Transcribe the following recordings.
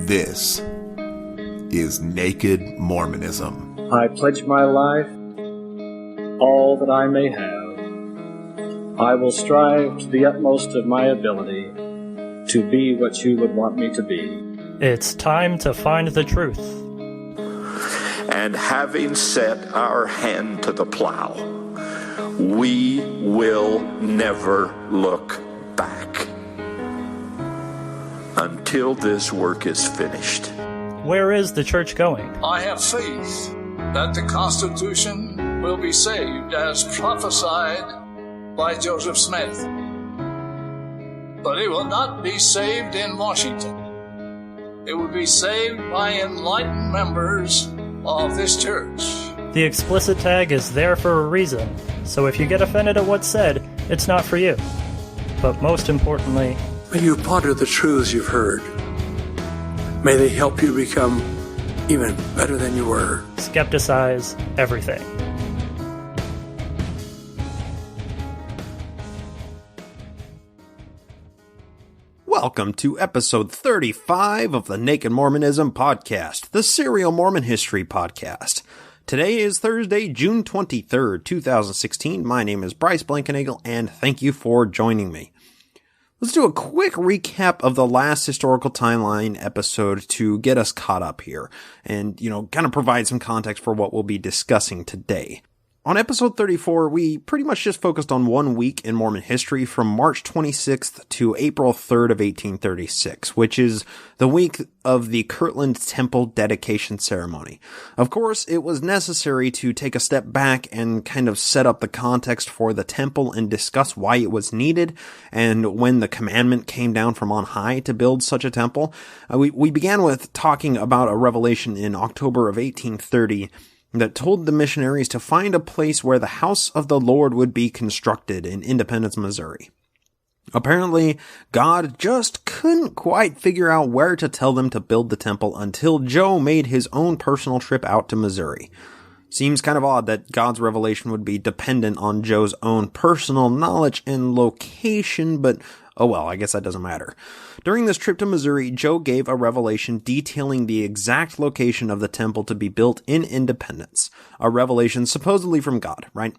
This is Naked Mormonism. I pledge my life, all that I may have. I will strive to the utmost of my ability to be what you would want me to be. It's time to find the truth. And having set our hand to the plow, we will never look back until this work is finished. Where is the church going? I have faith that the Constitution will be saved as prophesied by Joseph Smith. But it will not be saved in Washington. It will be saved by enlightened members of this church. The explicit tag is there for a reason, so if you get offended at what's said, it's not for you. But most importantly, may you ponder the truths you've heard. May they help you become even better than you were. Skepticize everything. Welcome to episode 35 of the Naked Mormonism podcast, the serial Mormon history podcast. Today is Thursday, June 23rd, 2016. My name is Bryce Blankenagel, and thank you for joining me. Let's do a quick recap of the last historical timeline episode to get us caught up here and, kind of provide some context for what we'll be discussing today. On episode 34, we pretty much just focused on 1 week in Mormon history from March 26th to April 3rd of 1836, which is the week of the Kirtland Temple dedication ceremony. Of course, it was necessary to take a step back and kind of set up the context for the temple and discuss why it was needed and when the commandment came down from on high to build such a temple. We began with talking about a revelation in October of 1830 that told the missionaries to find a place where the house of the Lord would be constructed in Independence, Missouri. Apparently, God just couldn't quite figure out where to tell them to build the temple until Joe made his own personal trip out to Missouri. Seems kind of odd that God's revelation would be dependent on Joe's own personal knowledge and location, but oh well, I guess that doesn't matter. During this trip to Missouri, Joe gave a revelation detailing the exact location of the temple to be built in Independence. A revelation supposedly from God, right?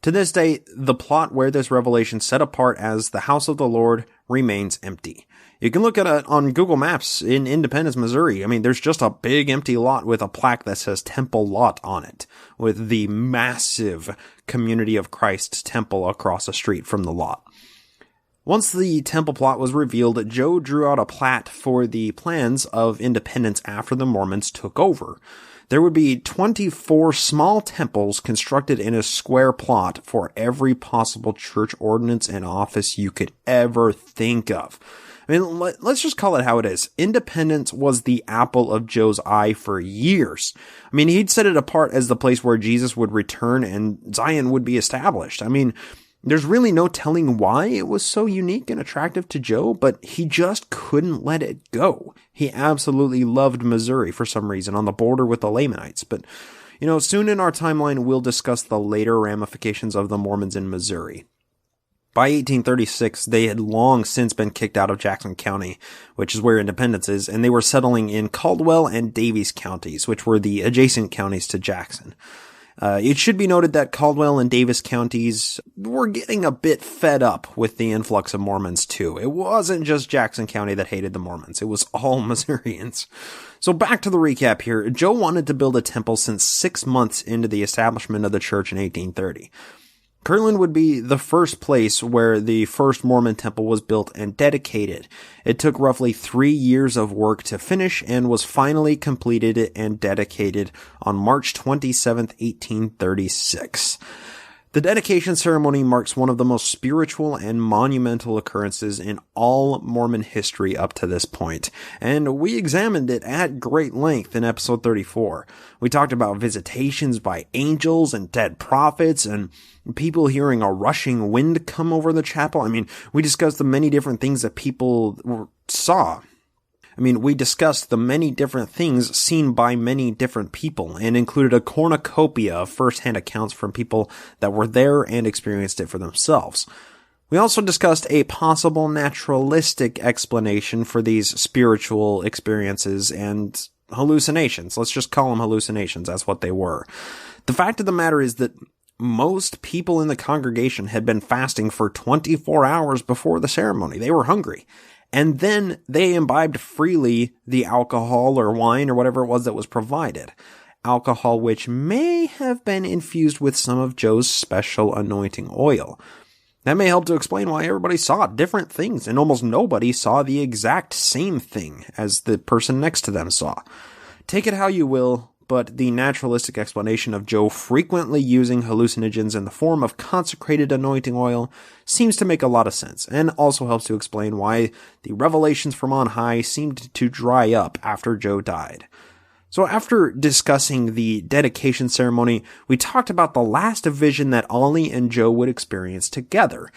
To this day, the plot where this revelation set apart as the house of the Lord remains empty. You can look at it on Google Maps in Independence, Missouri. I mean, there's just a big empty lot with a plaque that says Temple Lot on it, with the massive Community of Christ temple across the street from the lot. Once the temple plot was revealed, Joe drew out a plat for the plans of Independence after the Mormons took over. There would be 24 small temples constructed in a square plot for every possible church ordinance and office you could ever think of. I mean, let's just call it how it is. Independence was the apple of Joe's eye for years. I mean, he'd set it apart as the place where Jesus would return and Zion would be established. I mean, there's really no telling why it was so unique and attractive to Joe, but he just couldn't let it go. He absolutely loved Missouri for some reason, on the border with the Lamanites. But, soon in our timeline, we'll discuss the later ramifications of the Mormons in Missouri. By 1836, they had long since been kicked out of Jackson County, which is where Independence is, and they were settling in Caldwell and Daviess counties, which were the adjacent counties to Jackson. It should be noted that Caldwell and Daviess counties were getting a bit fed up with the influx of Mormons too. It wasn't just Jackson County that hated the Mormons. It was all Missourians. So back to the recap here. Joe wanted to build a temple since 6 months into the establishment of the church in 1830. Kirtland would be the first place where the first Mormon temple was built and dedicated. It took roughly 3 years of work to finish and was finally completed and dedicated on March 27, 1836. The dedication ceremony marks one of the most spiritual and monumental occurrences in all Mormon history up to this point, and we examined it at great length in episode 34. We talked about visitations by angels and dead prophets and people hearing a rushing wind come over the chapel. I mean, we discussed the many different things that people saw. We discussed the many different things seen by many different people and included a cornucopia of first-hand accounts from people that were there and experienced it for themselves. We also discussed a possible naturalistic explanation for these spiritual experiences and hallucinations. Let's just call them hallucinations. That's what they were. The fact of the matter is that most people in the congregation had been fasting for 24 hours before the ceremony. They were hungry. And then they imbibed freely the alcohol or wine or whatever it was that was provided. Alcohol which may have been infused with some of Joe's special anointing oil. That may help to explain why everybody saw different things, and almost nobody saw the exact same thing as the person next to them saw. Take it how you will, but the naturalistic explanation of Joe frequently using hallucinogens in the form of consecrated anointing oil seems to make a lot of sense, and also helps to explain why the revelations from on high seemed to dry up after Joe died. So after discussing the dedication ceremony, we talked about the last vision that Ollie and Joe would experience together,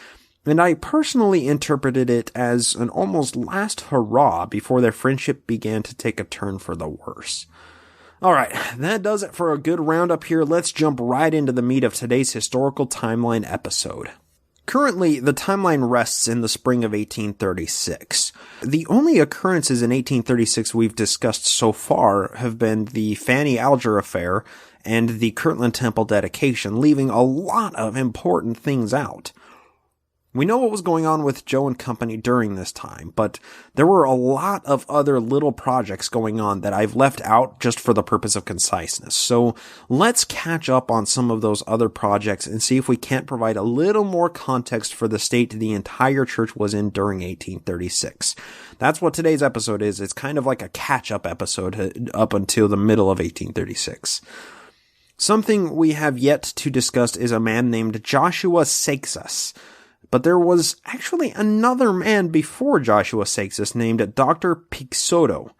and I personally interpreted it as an almost last hurrah before their friendship began to take a turn for the worse. Alright, that does it for a good roundup here. Let's jump right into the meat of today's historical timeline episode. Currently, the timeline rests in the spring of 1836. The only occurrences in 1836 we've discussed so far have been the Fanny Alger affair and the Kirtland Temple dedication, leaving a lot of important things out. We know what was going on with Joe and company during this time, but there were a lot of other little projects going on that I've left out just for the purpose of conciseness. So let's catch up on some of those other projects and see if we can't provide a little more context for the state the entire church was in during 1836. That's what today's episode is. It's kind of like a catch-up episode up until the middle of 1836. Something we have yet to discuss is a man named Joshua Seixas. But there was actually another man before Joshua Seixas named Dr. Pixoto.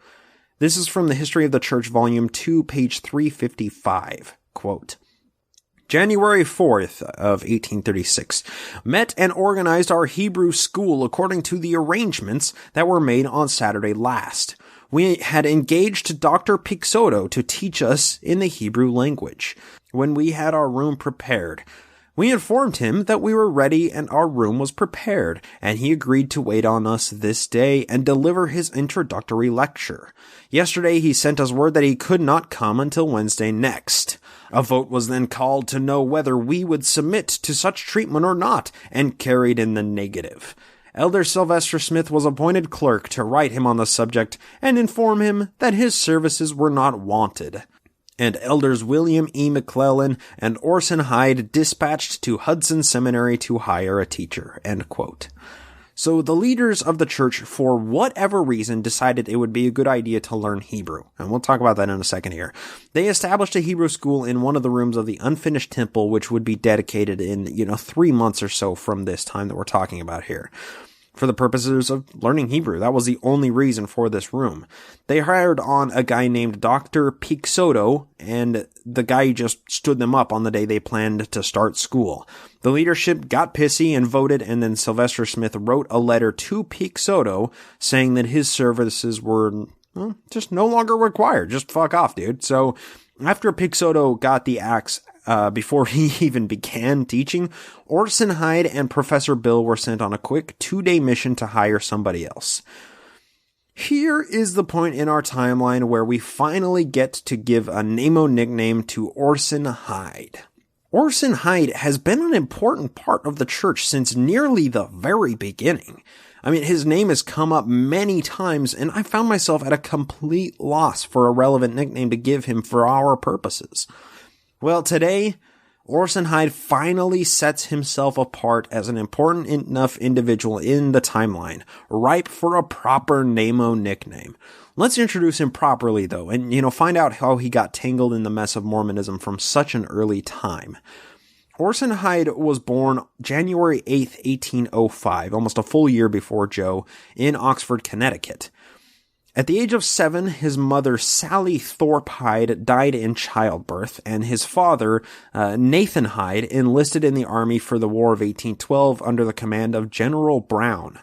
This is from the History of the Church, Volume 2, page 355. Quote, January 4th of 1836, met and organized our Hebrew school according to the arrangements that were made on Saturday last. We had engaged Dr. Pixoto to teach us in the Hebrew language. When we had our room prepared, we informed him that we were ready and our room was prepared, and he agreed to wait on us this day and deliver his introductory lecture. Yesterday he sent us word that he could not come until Wednesday next. A vote was then called to know whether we would submit to such treatment or not, and carried in the negative. Elder Sylvester Smith was appointed clerk to write him on the subject and inform him that his services were not wanted. And Elders William E. McClellan and Orson Hyde dispatched to Hudson Seminary to hire a teacher. End quote. So the leaders of the church, for whatever reason, decided it would be a good idea to learn Hebrew. And we'll talk about that in a second here. They established a Hebrew school in one of the rooms of the unfinished temple, which would be dedicated in, 3 months or so from this time that we're talking about here, for the purposes of learning Hebrew. That was the only reason for this room. They hired on a guy named Dr. Pixoto, and the guy just stood them up on the day they planned to start school. The leadership got pissy and voted, and then Sylvester Smith wrote a letter to Pixoto saying that his services were just no longer required. Just fuck off, dude. So after Pixoto got the axe, before he even began teaching, Orson Hyde and Professor Bill were sent on a quick 2-day mission to hire somebody else. Here is the point in our timeline where we finally get to give a NaMo nickname to Orson Hyde. Orson Hyde has been an important part of the church since nearly the very beginning. I mean, his name has come up many times, and I found myself at a complete loss for a relevant nickname to give him for our purposes. Well, today, Orson Hyde finally sets himself apart as an important enough individual in the timeline, ripe for a proper NaMo nickname. Let's introduce him properly, though, and, find out how he got tangled in the mess of Mormonism from such an early time. Orson Hyde was born January 8th, 1805, almost a full year before Joe, in Oxford, Connecticut. At the age of 7, his mother, Sally Thorpe Hyde, died in childbirth, and his father, Nathan Hyde, enlisted in the Army for the War of 1812 under the command of General Brown.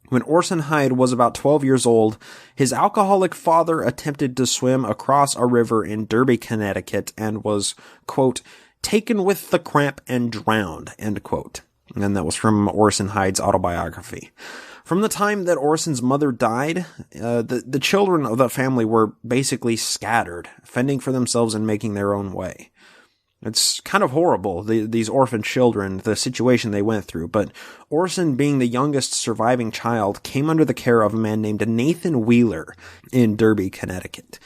When Orson Hyde was about 12 years old, his alcoholic father attempted to swim across a river in Derby, Connecticut, and was, quote, taken with the cramp and drowned, end quote. And that was from Orson Hyde's autobiography. From the time that Orson's mother died, the children of the family were basically scattered, fending for themselves and making their own way. It's kind of horrible, these orphan children, the situation they went through, but Orson, being the youngest surviving child, came under the care of a man named Nathan Wheeler in Derby, Connecticut.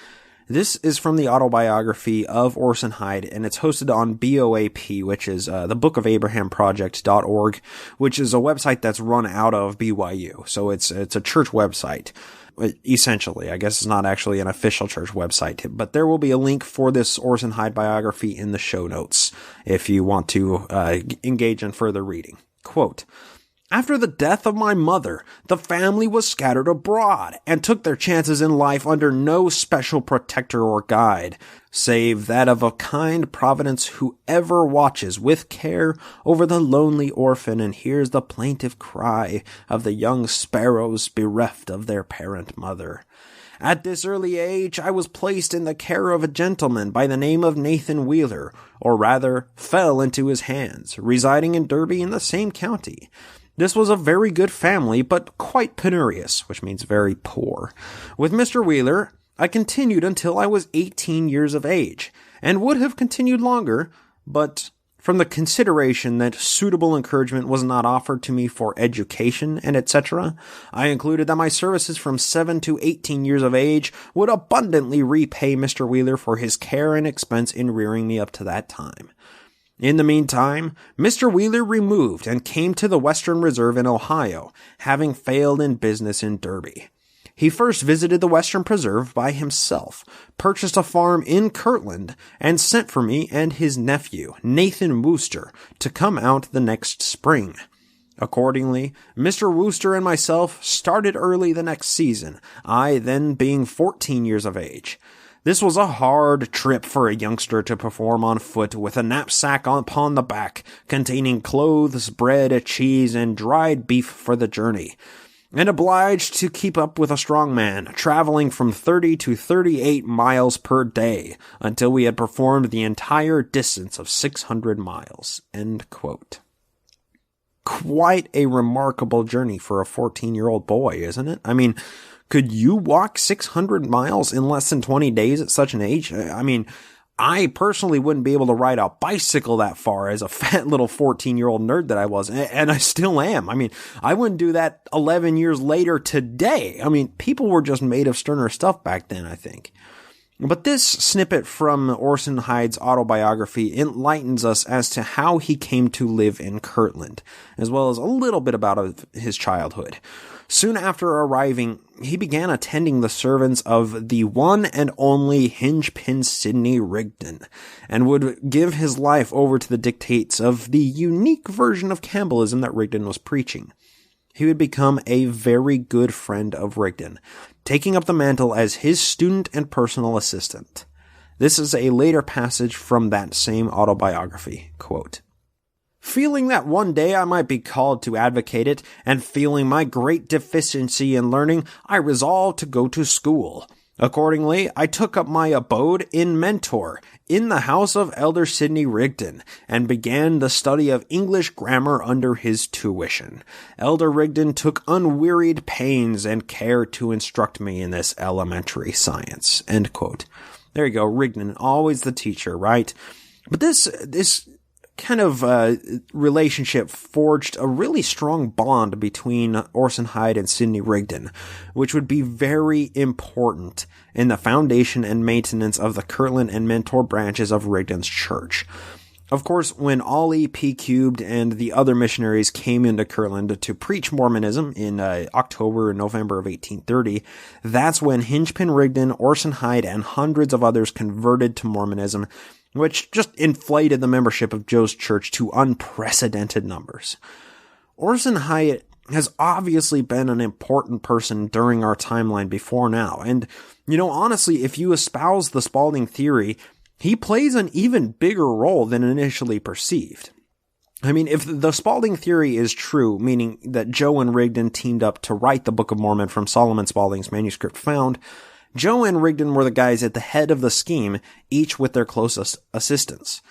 This is from the autobiography of Orson Hyde, and it's hosted on BOAP, which is the Book of Abraham Project.org, which is a website that's run out of BYU. So it's a church website, essentially. I guess it's not actually an official church website, but there will be a link for this Orson Hyde biography in the show notes if you want to engage in further reading. Quote, "After the death of my mother, the family was scattered abroad and took their chances in life under no special protector or guide, save that of a kind Providence who ever watches with care over the lonely orphan and hears the plaintive cry of the young sparrows bereft of their parent mother. At this early age, I was placed in the care of a gentleman by the name of Nathan Wheeler, or rather, fell into his hands, residing in Derby in the same county. This was a very good family, but quite penurious, which means very poor. With Mr. Wheeler, I continued until I was 18 years of age, and would have continued longer, but from the consideration that suitable encouragement was not offered to me for education and etc., I included that my services from 7 to 18 years of age would abundantly repay Mr. Wheeler for his care and expense in rearing me up to that time. In the meantime, Mr. Wheeler removed and came to the Western Reserve in Ohio, having failed in business in Derby. He first visited the Western Preserve by himself, purchased a farm in Kirtland, and sent for me and his nephew, Nathan Wooster, to come out the next spring. Accordingly, Mr. Wooster and myself started early the next season, I then being 14 years of age. This was a hard trip for a youngster to perform on foot with a knapsack upon the back, containing clothes, bread, cheese, and dried beef for the journey, and obliged to keep up with a strong man, traveling from 30 to 38 miles per day, until we had performed the entire distance of 600 miles. End quote. Quite a remarkable journey for a 14-year-old boy, isn't it? I mean, could you walk 600 miles in less than 20 days at such an age? I mean, I personally wouldn't be able to ride a bicycle that far as a fat little 14-year-old nerd that I was, and I still am. I mean, I wouldn't do that 11 years later today. I mean, people were just made of sterner stuff back then, I think. But this snippet from Orson Hyde's autobiography enlightens us as to how he came to live in Kirtland, as well as a little bit about his childhood. Soon after arriving, he began attending the sermons of the one and only Hingepin Sidney Rigdon, and would give his life over to the dictates of the unique version of Campbellism that Rigdon was preaching. He would become a very good friend of Rigdon, taking up the mantle as his student and personal assistant. This is a later passage from that same autobiography. Quote, "Feeling that one day I might be called to advocate it, and feeling my great deficiency in learning, I resolved to go to school. Accordingly, I took up my abode in Mentor, in the house of Elder Sidney Rigdon, and began the study of English grammar under his tuition. Elder Rigdon took unwearied pains and care to instruct me in this elementary science." End quote. There you go, Rigdon, always the teacher, right? But this kind of relationship forged a really strong bond between Orson Hyde and Sidney Rigdon, which would be very important in the foundation and maintenance of the Kirtland and Mentor branches of Rigdon's church. Of course, when Ollie P. Cubed and the other missionaries came into Kirtland to preach Mormonism in October and November of 1830, that's when Hingepin Rigdon, Orson Hyde, and hundreds of others converted to Mormonism, which just inflated the membership of Joe's church to unprecedented numbers. Orson Hyde has obviously been an important person during our timeline before now, and, honestly, if you espouse the Spalding theory, he plays an even bigger role than initially perceived. I mean, if the Spalding theory is true, meaning that Joe and Rigdon teamed up to write the Book of Mormon from Solomon Spalding's manuscript found, Joe and Rigdon were the guys at the head of the scheme, each with their closest assistants.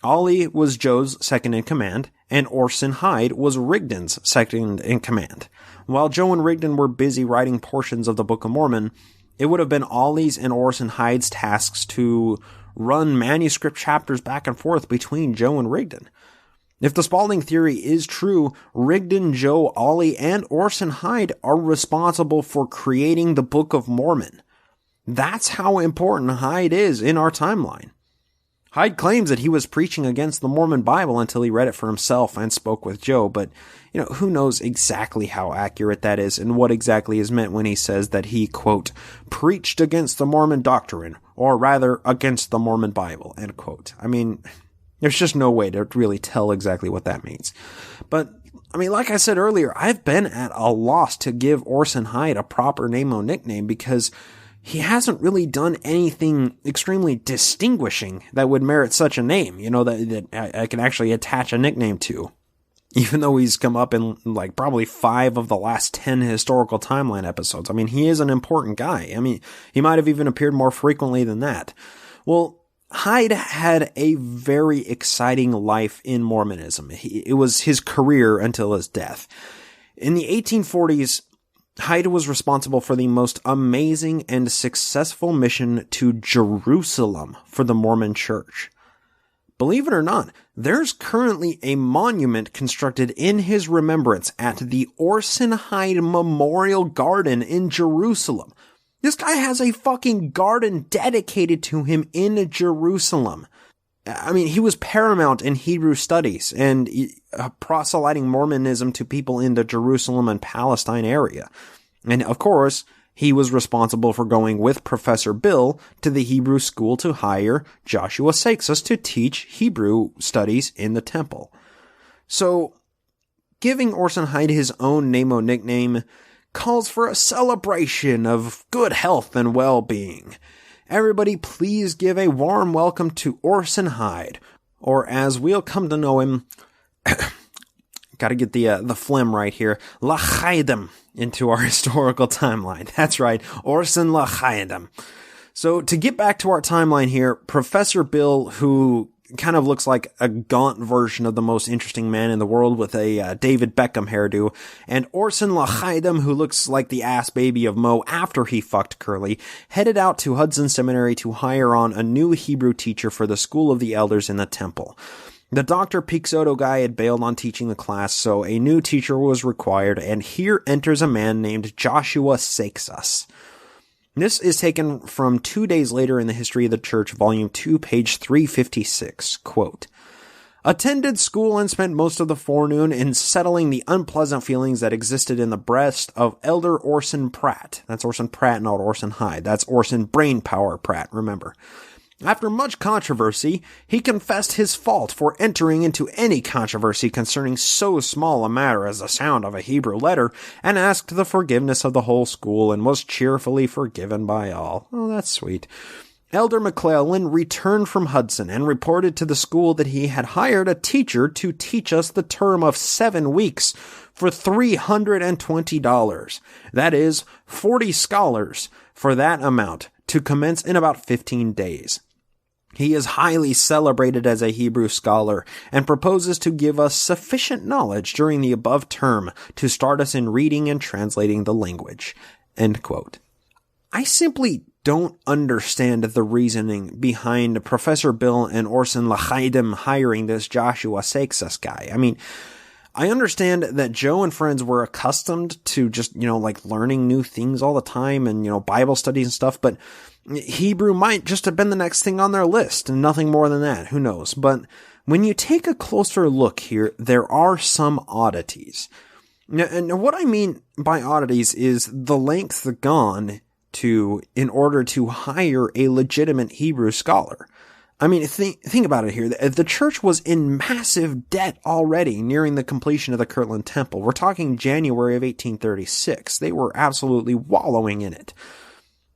Ollie was Joe's second in command, and Orson Hyde was Rigdon's second in command. While Joe and Rigdon were busy writing portions of the Book of Mormon, it would have been Ollie's and Orson Hyde's tasks to run manuscript chapters back and forth between Joe and Rigdon. If the Spalding theory is true, Rigdon, Joe, Ollie, and Orson Hyde are responsible for creating the Book of Mormon. That's how important Hyde is in our timeline. Hyde claims that he was preaching against the Mormon Bible until he read it for himself and spoke with Joe, but, who knows exactly how accurate that is and what exactly is meant when he says that he, quote, preached against the Mormon doctrine, or rather, against the Mormon Bible, end quote. I mean, there's just no way to really tell exactly what that means. But, like I said earlier, I've been at a loss to give Orson Hyde a proper NaMo nickname because he hasn't really done anything extremely distinguishing that would merit such a name, that I can actually attach a nickname to. Even though he's come up in, probably 5 of the last 10 historical timeline episodes. He is an important guy. He might have even appeared more frequently than that. Well, Hyde had a very exciting life in Mormonism. It was his career until his death. In the 1840s, Hyde was responsible for the most amazing and successful mission to Jerusalem for the Mormon Church. Believe it or not, there's currently a monument constructed in his remembrance at the Orson Hyde Memorial Garden in Jerusalem. This guy has a fucking garden dedicated to him in Jerusalem. He was paramount in Hebrew studies and proselyting Mormonism to people in the Jerusalem and Palestine area. And of course, he was responsible for going with Professor Bill to the Hebrew school to hire Joshua Seixas to teach Hebrew studies in the temple. So, giving Orson Hyde his own NaMo nickname calls for a celebration of good health and well-being. Everybody please give a warm welcome to Orson Hyde, or as we'll come to know him, gotta get the phlegm right here, L'chaim, into our historical timeline. That's right, Orson L'chaim. So to get back to our timeline here, Professor Bill, who kind of looks like a gaunt version of the most interesting man in the world with a David Beckham hairdo, and Orson L'chaim, who looks like the ass baby of Mo after he fucked Curly, headed out to Hudson Seminary to hire on a new Hebrew teacher for the School of the Elders in the Temple. The Dr. Pixoto guy had bailed on teaching the class, so a new teacher was required, and here enters a man named Joshua Seixas. This is taken from 2 days later in the History of the Church, Volume 2, page 356. Quote, attended school and spent most of the forenoon in settling the unpleasant feelings that existed in the breast of Elder Orson Pratt. That's Orson Pratt, not Orson Hyde. That's Orson Brainpower Pratt, remember. After much controversy, he confessed his fault for entering into any controversy concerning so small a matter as the sound of a Hebrew letter, and asked the forgiveness of the whole school, and was cheerfully forgiven by all. Oh, that's sweet. Elder McClellan returned from Hudson and reported to the school that he had hired a teacher to teach us the term of 7 weeks for $320. That is, 40 scholars for that amount, to commence in about 15 days. He is highly celebrated as a Hebrew scholar and proposes to give us sufficient knowledge during the above term to start us in reading and translating the language. End quote. I simply don't understand the reasoning behind Professor Bill and Orson L'chaim hiring this Joshua Seixas guy. I understand that Joe and friends were accustomed to just, learning new things all the time and, Bible studies and stuff, but Hebrew might just have been the next thing on their list and nothing more than that. Who knows? But when you take a closer look here, there are some oddities. And what I mean by oddities is the length gone to in order to hire a legitimate Hebrew scholar. Think about it here. The church was in massive debt already nearing the completion of the Kirtland Temple. We're talking January of 1836. They were absolutely wallowing in it.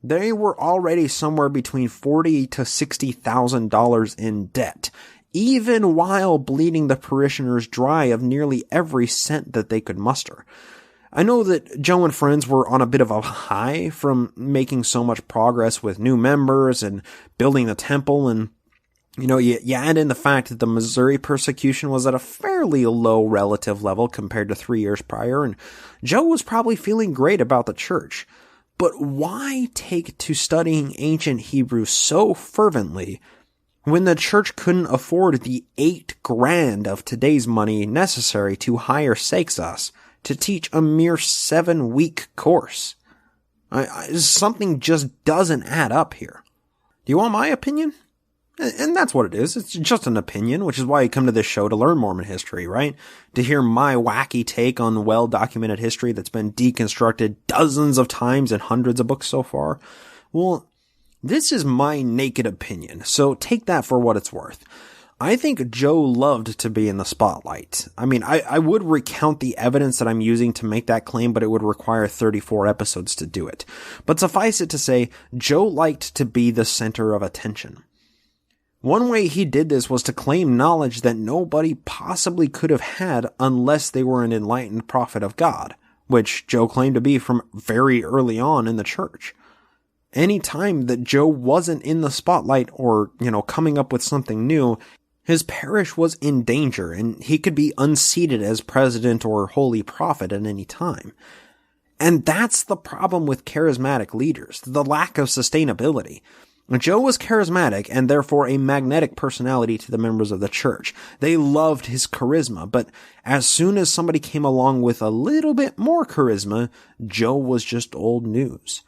They were already somewhere between $40,000 to $60,000 in debt, even while bleeding the parishioners dry of nearly every cent that they could muster. I know that Joe and friends were on a bit of a high from making so much progress with new members and building the temple, and You add in the fact that the Missouri persecution was at a fairly low relative level compared to 3 years prior, and Joe was probably feeling great about the church. But why take to studying ancient Hebrew so fervently when the church couldn't afford the $8,000 of today's money necessary to hire Seixas to teach a mere 7-week course? Something just doesn't add up here. Do you want my opinion? And that's what it is. It's just an opinion, which is why you come to this show to learn Mormon history, right? To hear my wacky take on well-documented history that's been deconstructed dozens of times in hundreds of books so far. Well, this is my naked opinion, so take that for what it's worth. I think Joe loved to be in the spotlight. I mean, I would recount the evidence that I'm using to make that claim, but it would require 34 episodes to do it. But suffice it to say, Joe liked to be the center of attention. One way he did this was to claim knowledge that nobody possibly could have had unless they were an enlightened prophet of God, which Joe claimed to be from very early on in the church. Any time that Joe wasn't in the spotlight or, coming up with something new, his parish was in danger and he could be unseated as president or holy prophet at any time. And that's the problem with charismatic leaders, the lack of sustainability. Joe was charismatic and therefore a magnetic personality to the members of the church. They loved his charisma, but as soon as somebody came along with a little bit more charisma, Joe was just old news.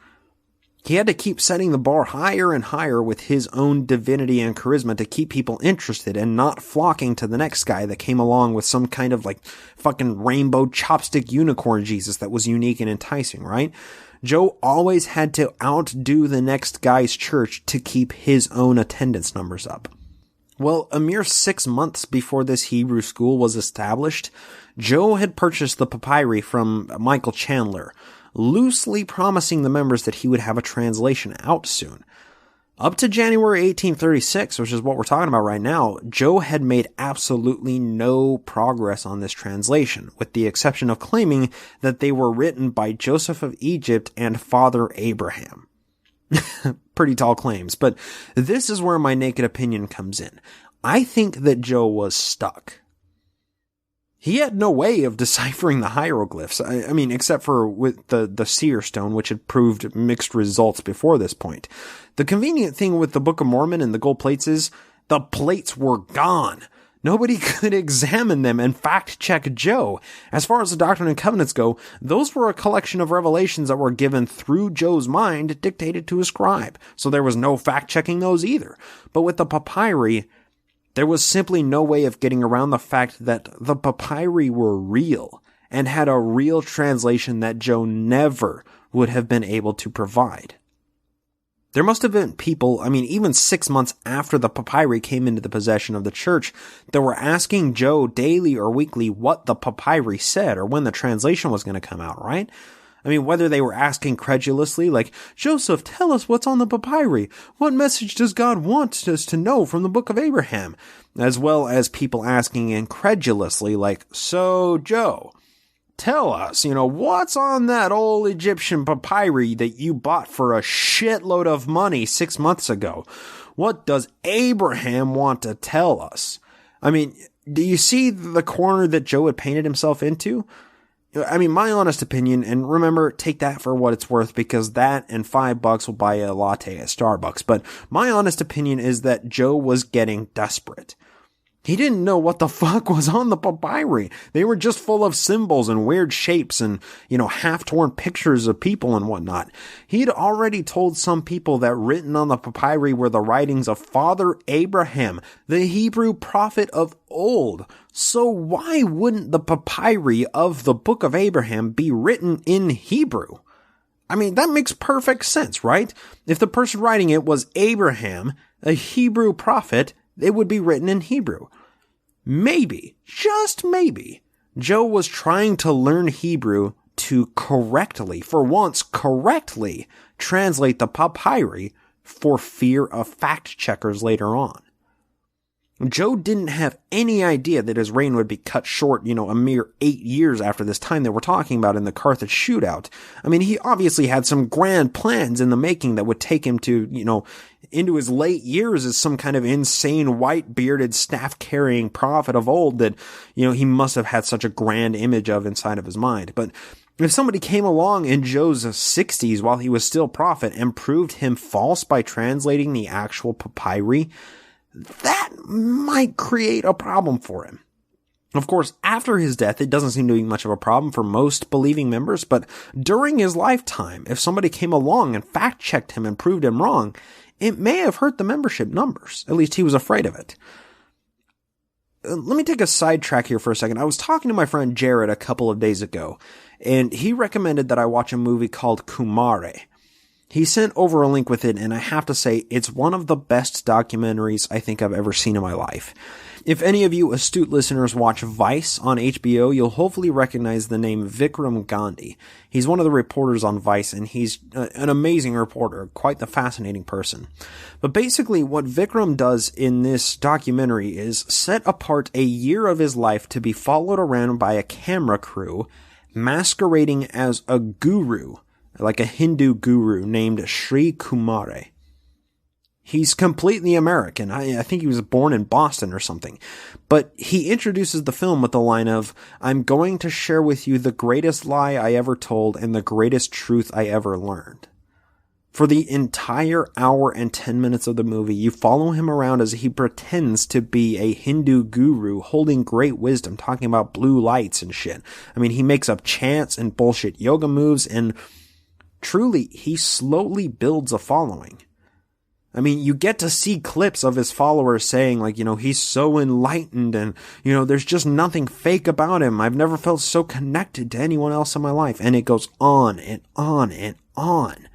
He had to keep setting the bar higher and higher with his own divinity and charisma to keep people interested and not flocking to the next guy that came along with some kind of fucking rainbow chopstick unicorn Jesus that was unique and enticing, right? Joe always had to outdo the next guy's church to keep his own attendance numbers up. Well, a mere 6 months before this Hebrew school was established, Joe had purchased the papyri from Michael Chandler, loosely promising the members that he would have a translation out soon. Up to January 1836, which is what we're talking about right now, Joe had made absolutely no progress on this translation, with the exception of claiming that they were written by Joseph of Egypt and Father Abraham. Pretty tall claims, but this is where my naked opinion comes in. I think that Joe was stuck. He had no way of deciphering the hieroglyphs, I mean, except for with the seer stone, which had proved mixed results before this point. The convenient thing with the Book of Mormon and the gold plates is the plates were gone. Nobody could examine them and fact-check Joe. As far as the Doctrine and Covenants go, those were a collection of revelations that were given through Joe's mind, dictated to a scribe. So there was no fact-checking those either. But with the papyri, there was simply no way of getting around the fact that the papyri were real and had a real translation that Joe never would have been able to provide. There must have been people, even 6 months after the papyri came into the possession of the church, that were asking Joe daily or weekly what the papyri said or when the translation was going to come out, right? Whether they were asking credulously, like, Joseph, tell us what's on the papyri. What message does God want us to know from the Book of Abraham? As well as people asking incredulously, like, so, Joe, tell us, what's on that old Egyptian papyri that you bought for a shitload of money 6 months ago? What does Abraham want to tell us? Do you see the corner that Joe had painted himself into? My honest opinion, and remember, take that for what it's worth, because that and $5 will buy a latte at Starbucks, but my honest opinion is that Joe was getting desperate. He didn't know what the fuck was on the papyri. They were just full of symbols and weird shapes and, half-torn pictures of people and whatnot. He'd already told some people that written on the papyri were the writings of Father Abraham, the Hebrew prophet of old. So why wouldn't the papyri of the Book of Abraham be written in Hebrew? That makes perfect sense, right? If the person writing it was Abraham, a Hebrew prophet, it would be written in Hebrew. Maybe, just maybe, Joe was trying to learn Hebrew to correctly, for once correctly, translate the papyri for fear of fact-checkers later on. Joe didn't have any idea that his reign would be cut short, a mere 8 years after this time that we're talking about in the Carthage shootout. He obviously had some grand plans in the making that would take him to, into his late years as some kind of insane white-bearded staff-carrying prophet of old that, he must have had such a grand image of inside of his mind. But if somebody came along in Joe's 60s while he was still prophet and proved him false by translating the actual papyri, that might create a problem for him. Of course, after his death, it doesn't seem to be much of a problem for most believing members, but during his lifetime, if somebody came along and fact-checked him and proved him wrong, it may have hurt the membership numbers. At least he was afraid of it. Let me take a sidetrack here for a second. I was talking to my friend Jared a couple of days ago, and he recommended that I watch a movie called Kumare. He sent over a link with it, and I have to say, it's one of the best documentaries I think I've ever seen in my life. If any of you astute listeners watch Vice on HBO, you'll hopefully recognize the name Vikram Gandhi. He's one of the reporters on Vice, and he's an amazing reporter, quite the fascinating person. But basically, what Vikram does in this documentary is set apart a year of his life to be followed around by a camera crew masquerading as a guru, like a Hindu guru named Sri Kumare. He's completely American. I think he was born in Boston or something. But he introduces the film with the line of, "I'm going to share with you the greatest lie I ever told and the greatest truth I ever learned." For the entire hour and 10 minutes of the movie, you follow him around as he pretends to be a Hindu guru holding great wisdom, talking about blue lights and shit. I mean, he makes up chants and bullshit yoga moves, and truly, he slowly builds a following. I mean, you get to see clips of his followers saying, like, he's so enlightened and, there's just nothing fake about him. I've never felt so connected to anyone else in my life. And it goes on and on and on.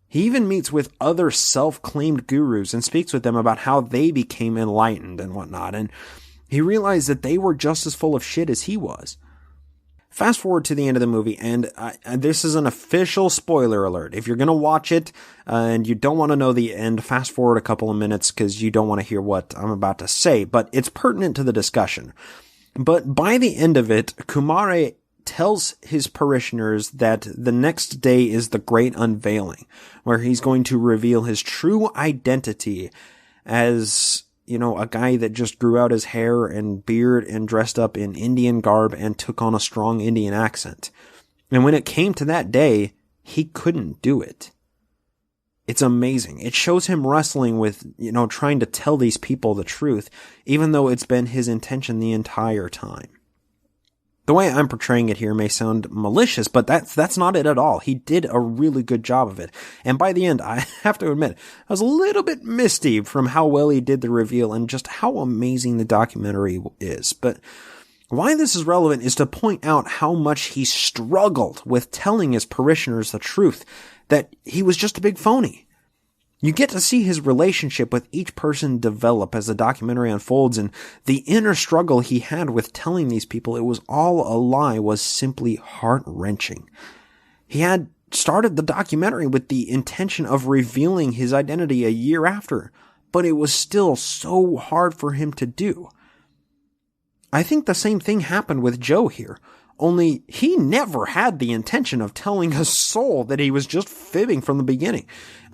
He even meets with other self-claimed gurus and speaks with them about how they became enlightened and whatnot. And he realized that they were just as full of shit as he was. Fast forward to the end of the movie, and this is an official spoiler alert. If you're going to watch it and you don't want to know the end, fast forward a couple of minutes because you don't want to hear what I'm about to say, but it's pertinent to the discussion. But by the end of it, Kumare tells his parishioners that the next day is the great unveiling, where he's going to reveal his true identity as a guy that just grew out his hair and beard and dressed up in Indian garb and took on a strong Indian accent. And when it came to that day, he couldn't do it. It's amazing. It shows him wrestling with, trying to tell these people the truth, even though it's been his intention the entire time. The way I'm portraying it here may sound malicious, but that's not it at all. He did a really good job of it. And by the end, I have to admit, I was a little bit misty from how well he did the reveal and just how amazing the documentary is. But why this is relevant is to point out how much he struggled with telling his parishioners the truth, that he was just a big phony. You get to see his relationship with each person develop as the documentary unfolds, and the inner struggle he had with telling these people it was all a lie was simply heart-wrenching. He had started the documentary with the intention of revealing his identity a year after, but it was still so hard for him to do. I think the same thing happened with Joe here. Only he never had the intention of telling a soul that he was just fibbing from the beginning.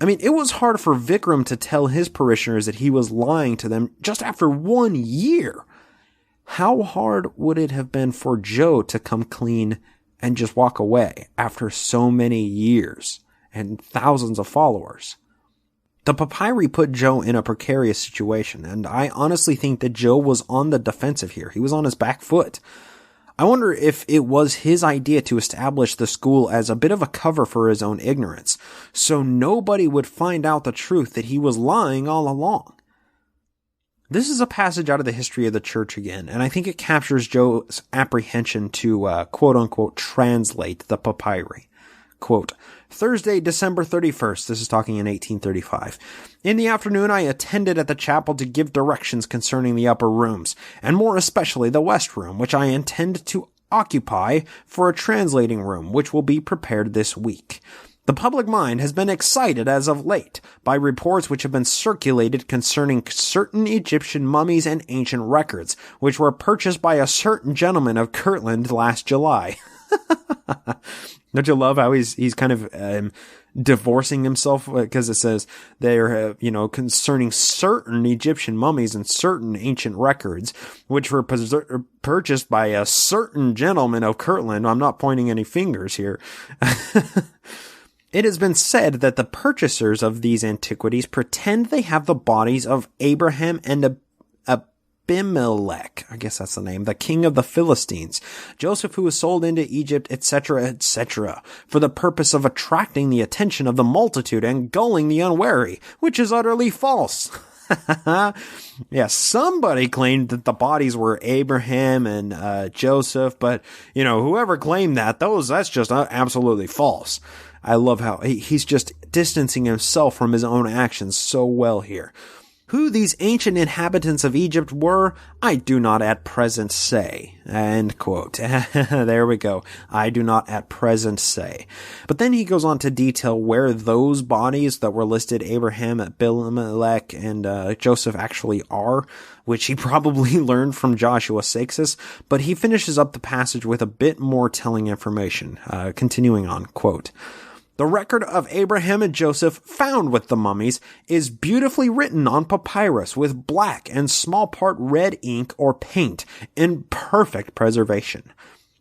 I mean, it was hard for Vikram to tell his parishioners that he was lying to them just after 1 year. How hard would it have been for Joe to come clean and just walk away after so many years and thousands of followers? The papyri put Joe in a precarious situation, and I honestly think that Joe was on the defensive here. He was on his back foot. I wonder if it was his idea to establish the school as a bit of a cover for his own ignorance, so nobody would find out the truth that he was lying all along. This is a passage out of the history of the church again, and I think it captures Joe's apprehension to, quote-unquote, translate the papyri. Quote, Thursday, December 31st, this is talking in 1835. In the afternoon, I attended at the chapel to give directions concerning the upper rooms, and more especially the west room, which I intend to occupy for a translating room, which will be prepared this week. The public mind has been excited as of late by reports which have been circulated concerning certain Egyptian mummies and ancient records, which were purchased by a certain gentleman of Kirtland last July. Don't you love how he's kind of divorcing himself, because it says they're, concerning certain Egyptian mummies and certain ancient records, which were purchased by a certain gentleman of Kirtland. I'm not pointing any fingers here. It has been said that the purchasers of these antiquities pretend they have the bodies of Abraham and Abimelech, I guess that's the name, the king of the Philistines, Joseph who was sold into Egypt, etc., etc., for the purpose of attracting the attention of the multitude and gulling the unwary, which is utterly false. Yeah, somebody claimed that the bodies were Abraham and Joseph, but, whoever claimed that's just absolutely false. I love how he's just distancing himself from his own actions so well here. Who these ancient inhabitants of Egypt were, I do not at present say. End quote. There we go. I do not at present say. But then he goes on to detail where those bodies that were listed, Abraham, Abimelech, and Joseph, actually are, which he probably learned from Joshua Seixas. But he finishes up the passage with a bit more telling information. Continuing on, quote, "The record of Abraham and Joseph found with the mummies is beautifully written on papyrus with black and small part red ink or paint in perfect preservation.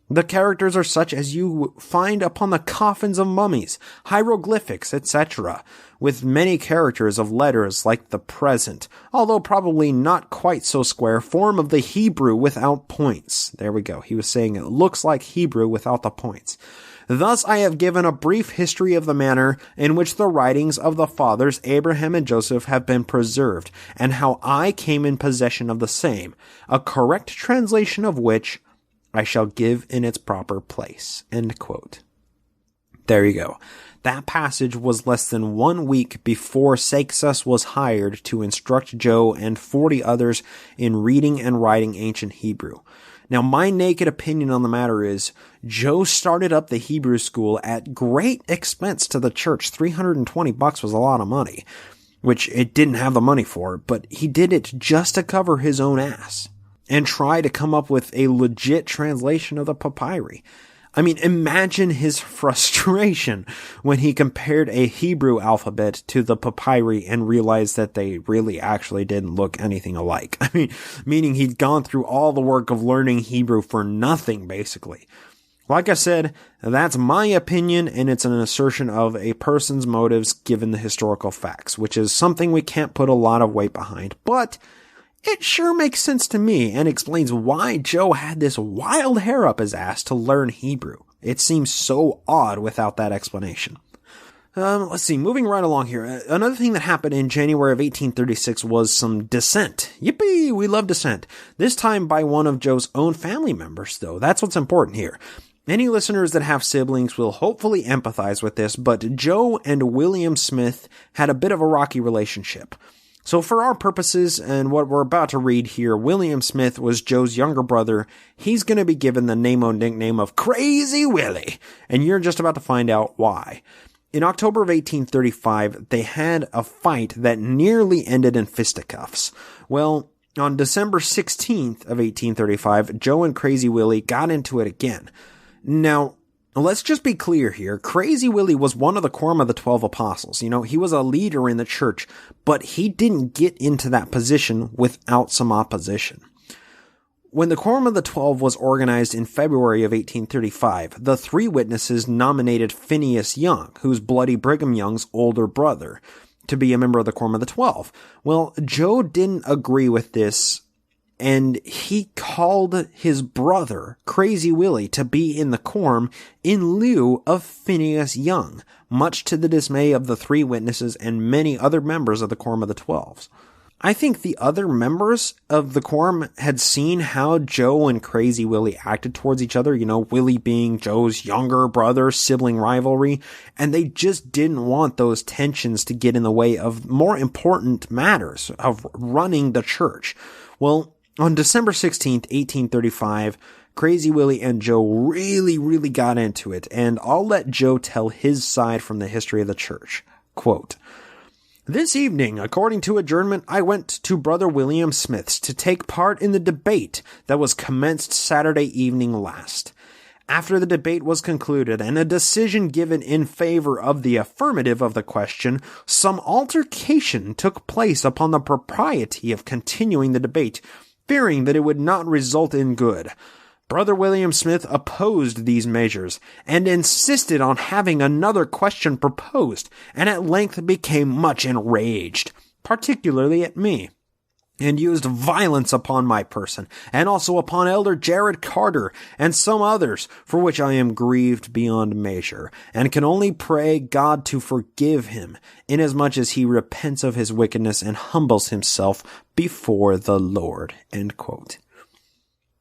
The characters are such as you find upon the coffins of mummies, hieroglyphics, etc., with many characters of letters like the present, although probably not quite so square, form of the Hebrew without points." There we go. He was saying it looks like Hebrew without the points. "Thus I have given a brief history of the manner in which the writings of the fathers Abraham and Joseph have been preserved, and how I came in possession of the same, a correct translation of which I shall give in its proper place." End quote. There you go. That passage was less than 1 week before Seixas was hired to instruct Joe and 40 others in reading and writing ancient Hebrew. Now, my naked opinion on the matter is, Joe started up the Hebrew school at great expense to the church. $320 was a lot of money, which it didn't have the money for, but he did it just to cover his own ass and try to come up with a legit translation of the papyri. I mean, imagine his frustration when he compared a Hebrew alphabet to the papyri and realized that they really actually didn't look anything alike. I mean, meaning he'd gone through all the work of learning Hebrew for nothing, basically. Like I said, that's my opinion, and it's an assertion of a person's motives given the historical facts, which is something we can't put a lot of weight behind. But it sure makes sense to me and explains why Joe had this wild hair up his ass to learn Hebrew. It seems so odd without that explanation. Let's see, moving right along here. Another thing that happened in January of 1836 was some dissent. Yippee, we love dissent. This time by one of Joe's own family members, though. That's what's important here. Any listeners that have siblings will hopefully empathize with this, but Joe and William Smith had a bit of a rocky relationship. So for our purposes and what we're about to read here, William Smith was Joe's younger brother. He's going to be given the NaMo nickname of Crazy Willie, and you're just about to find out why. In October of 1835, they had a fight that nearly ended in fisticuffs. Well, on December 16th of 1835, Joe and Crazy Willie got into it again. Now, let's just be clear here. Crazy Willie was one of the Quorum of the 12 Apostles. He was a leader in the church, but he didn't get into that position without some opposition. When the Quorum of the 12 was organized in February of 1835, the three witnesses nominated Phineas Young, who's Bloody Brigham Young's older brother, to be a member of the Quorum of the 12. Well, Joe didn't agree with this, and he called his brother, Crazy Willie, to be in the quorum in lieu of Phineas Young, much to the dismay of the three witnesses and many other members of the Quorum of the 12. I think the other members of the quorum had seen how Joe and Crazy Willie acted towards each other, Willie being Joe's younger brother, sibling rivalry, and they just didn't want those tensions to get in the way of more important matters of running the church. Well, on December 16th, 1835, Crazy Willie and Joe really got into it, and I'll let Joe tell his side from the history of the church. Quote, "This evening, according to adjournment, I went to Brother William Smith's to take part in the debate that was commenced Saturday evening last. After the debate was concluded and a decision given in favor of the affirmative of the question, some altercation took place upon the propriety of continuing the debate, fearing that it would not result in good. Brother William Smith opposed these measures and insisted on having another question proposed, and at length became much enraged, particularly at me, and used violence upon my person, and also upon Elder Jared Carter, and some others, for which I am grieved beyond measure, and can only pray God to forgive him, inasmuch as he repents of his wickedness and humbles himself before the Lord." End quote.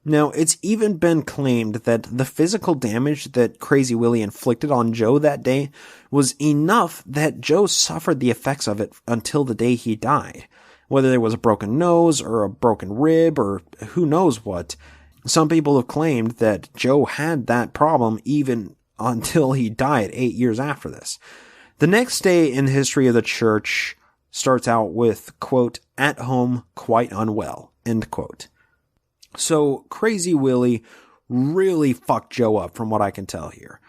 Now, it's even been claimed that the physical damage that Crazy Willie inflicted on Joe that day was enough that Joe suffered the effects of it until the day he died. Whether there was a broken nose or a broken rib or who knows what, some people have claimed that Joe had that problem even until he died 8 years after this. The next day in the history of the church starts out with, quote, "at home, quite unwell," end quote. So Crazy Willie really fucked Joe up from what I can tell here.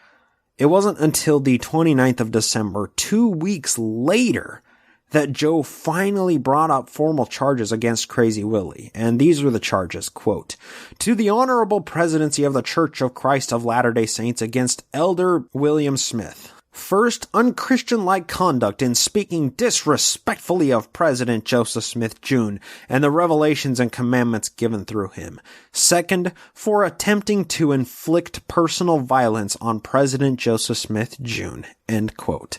It wasn't until the 29th of December, 2 weeks later, that Joe finally brought up formal charges against Crazy Willie, and these were the charges, quote, "To the Honorable Presidency of the Church of Christ of Latter-day Saints against Elder William Smith. First, unchristian-like conduct in speaking disrespectfully of President Joseph Smith, Jr., and the revelations and commandments given through him. Second, for attempting to inflict personal violence on President Joseph Smith, Jr., end quote.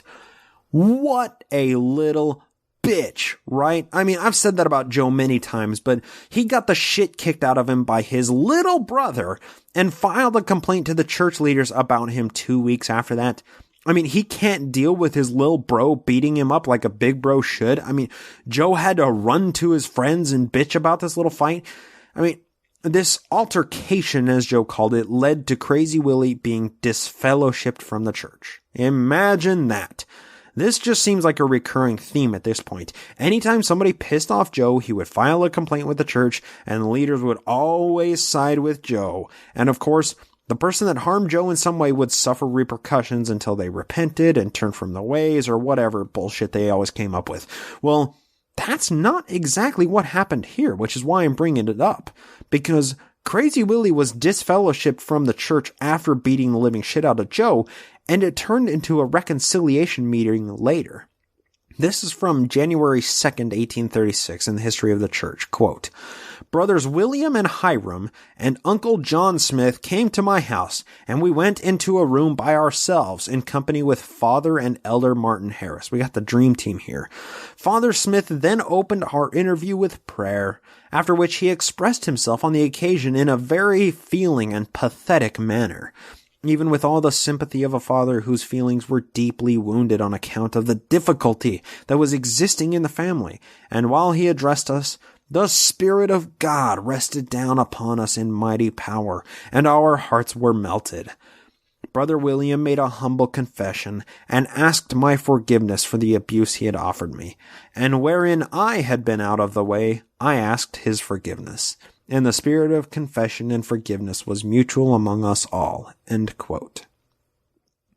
What a little bitch, right? I mean, I've said that about Joe many times, but he got the shit kicked out of him by his little brother and filed a complaint to the church leaders about him 2 weeks after that. I mean, he can't deal with his little bro beating him up like a big bro should. I mean, Joe had to run to his friends and bitch about this little fight. I mean, this altercation, as Joe called it, led to Crazy Willie being disfellowshipped from the church. Imagine that. This just seems like a recurring theme at this point. Anytime somebody pissed off Joe, he would file a complaint with the church, and the leaders would always side with Joe. And of course, the person that harmed Joe in some way would suffer repercussions until they repented and turned from their ways or whatever bullshit they always came up with. Well, that's not exactly what happened here, which is why I'm bringing it up. Because Crazy Willie was disfellowshipped from the church after beating the living shit out of Joe, and it turned into a reconciliation meeting later. This is from January 2nd, 1836 in the history of the church. Quote, "Brothers William and Hiram and Uncle John Smith came to my house, and we went into a room by ourselves in company with Father and Elder Martin Harris." We got the dream team here. Father Smith then opened our interview with prayer, after which he expressed himself on the occasion in a very feeling and pathetic manner. Even with all the sympathy of a father whose feelings were deeply wounded on account of the difficulty that was existing in the family, and while he addressed us, the Spirit of God rested down upon us in mighty power, and our hearts were melted. Brother William made a humble confession, and asked my forgiveness for the abuse he had offered me, and wherein I had been out of the way, I asked his forgiveness. And the spirit of confession and forgiveness was mutual among us all. End quote.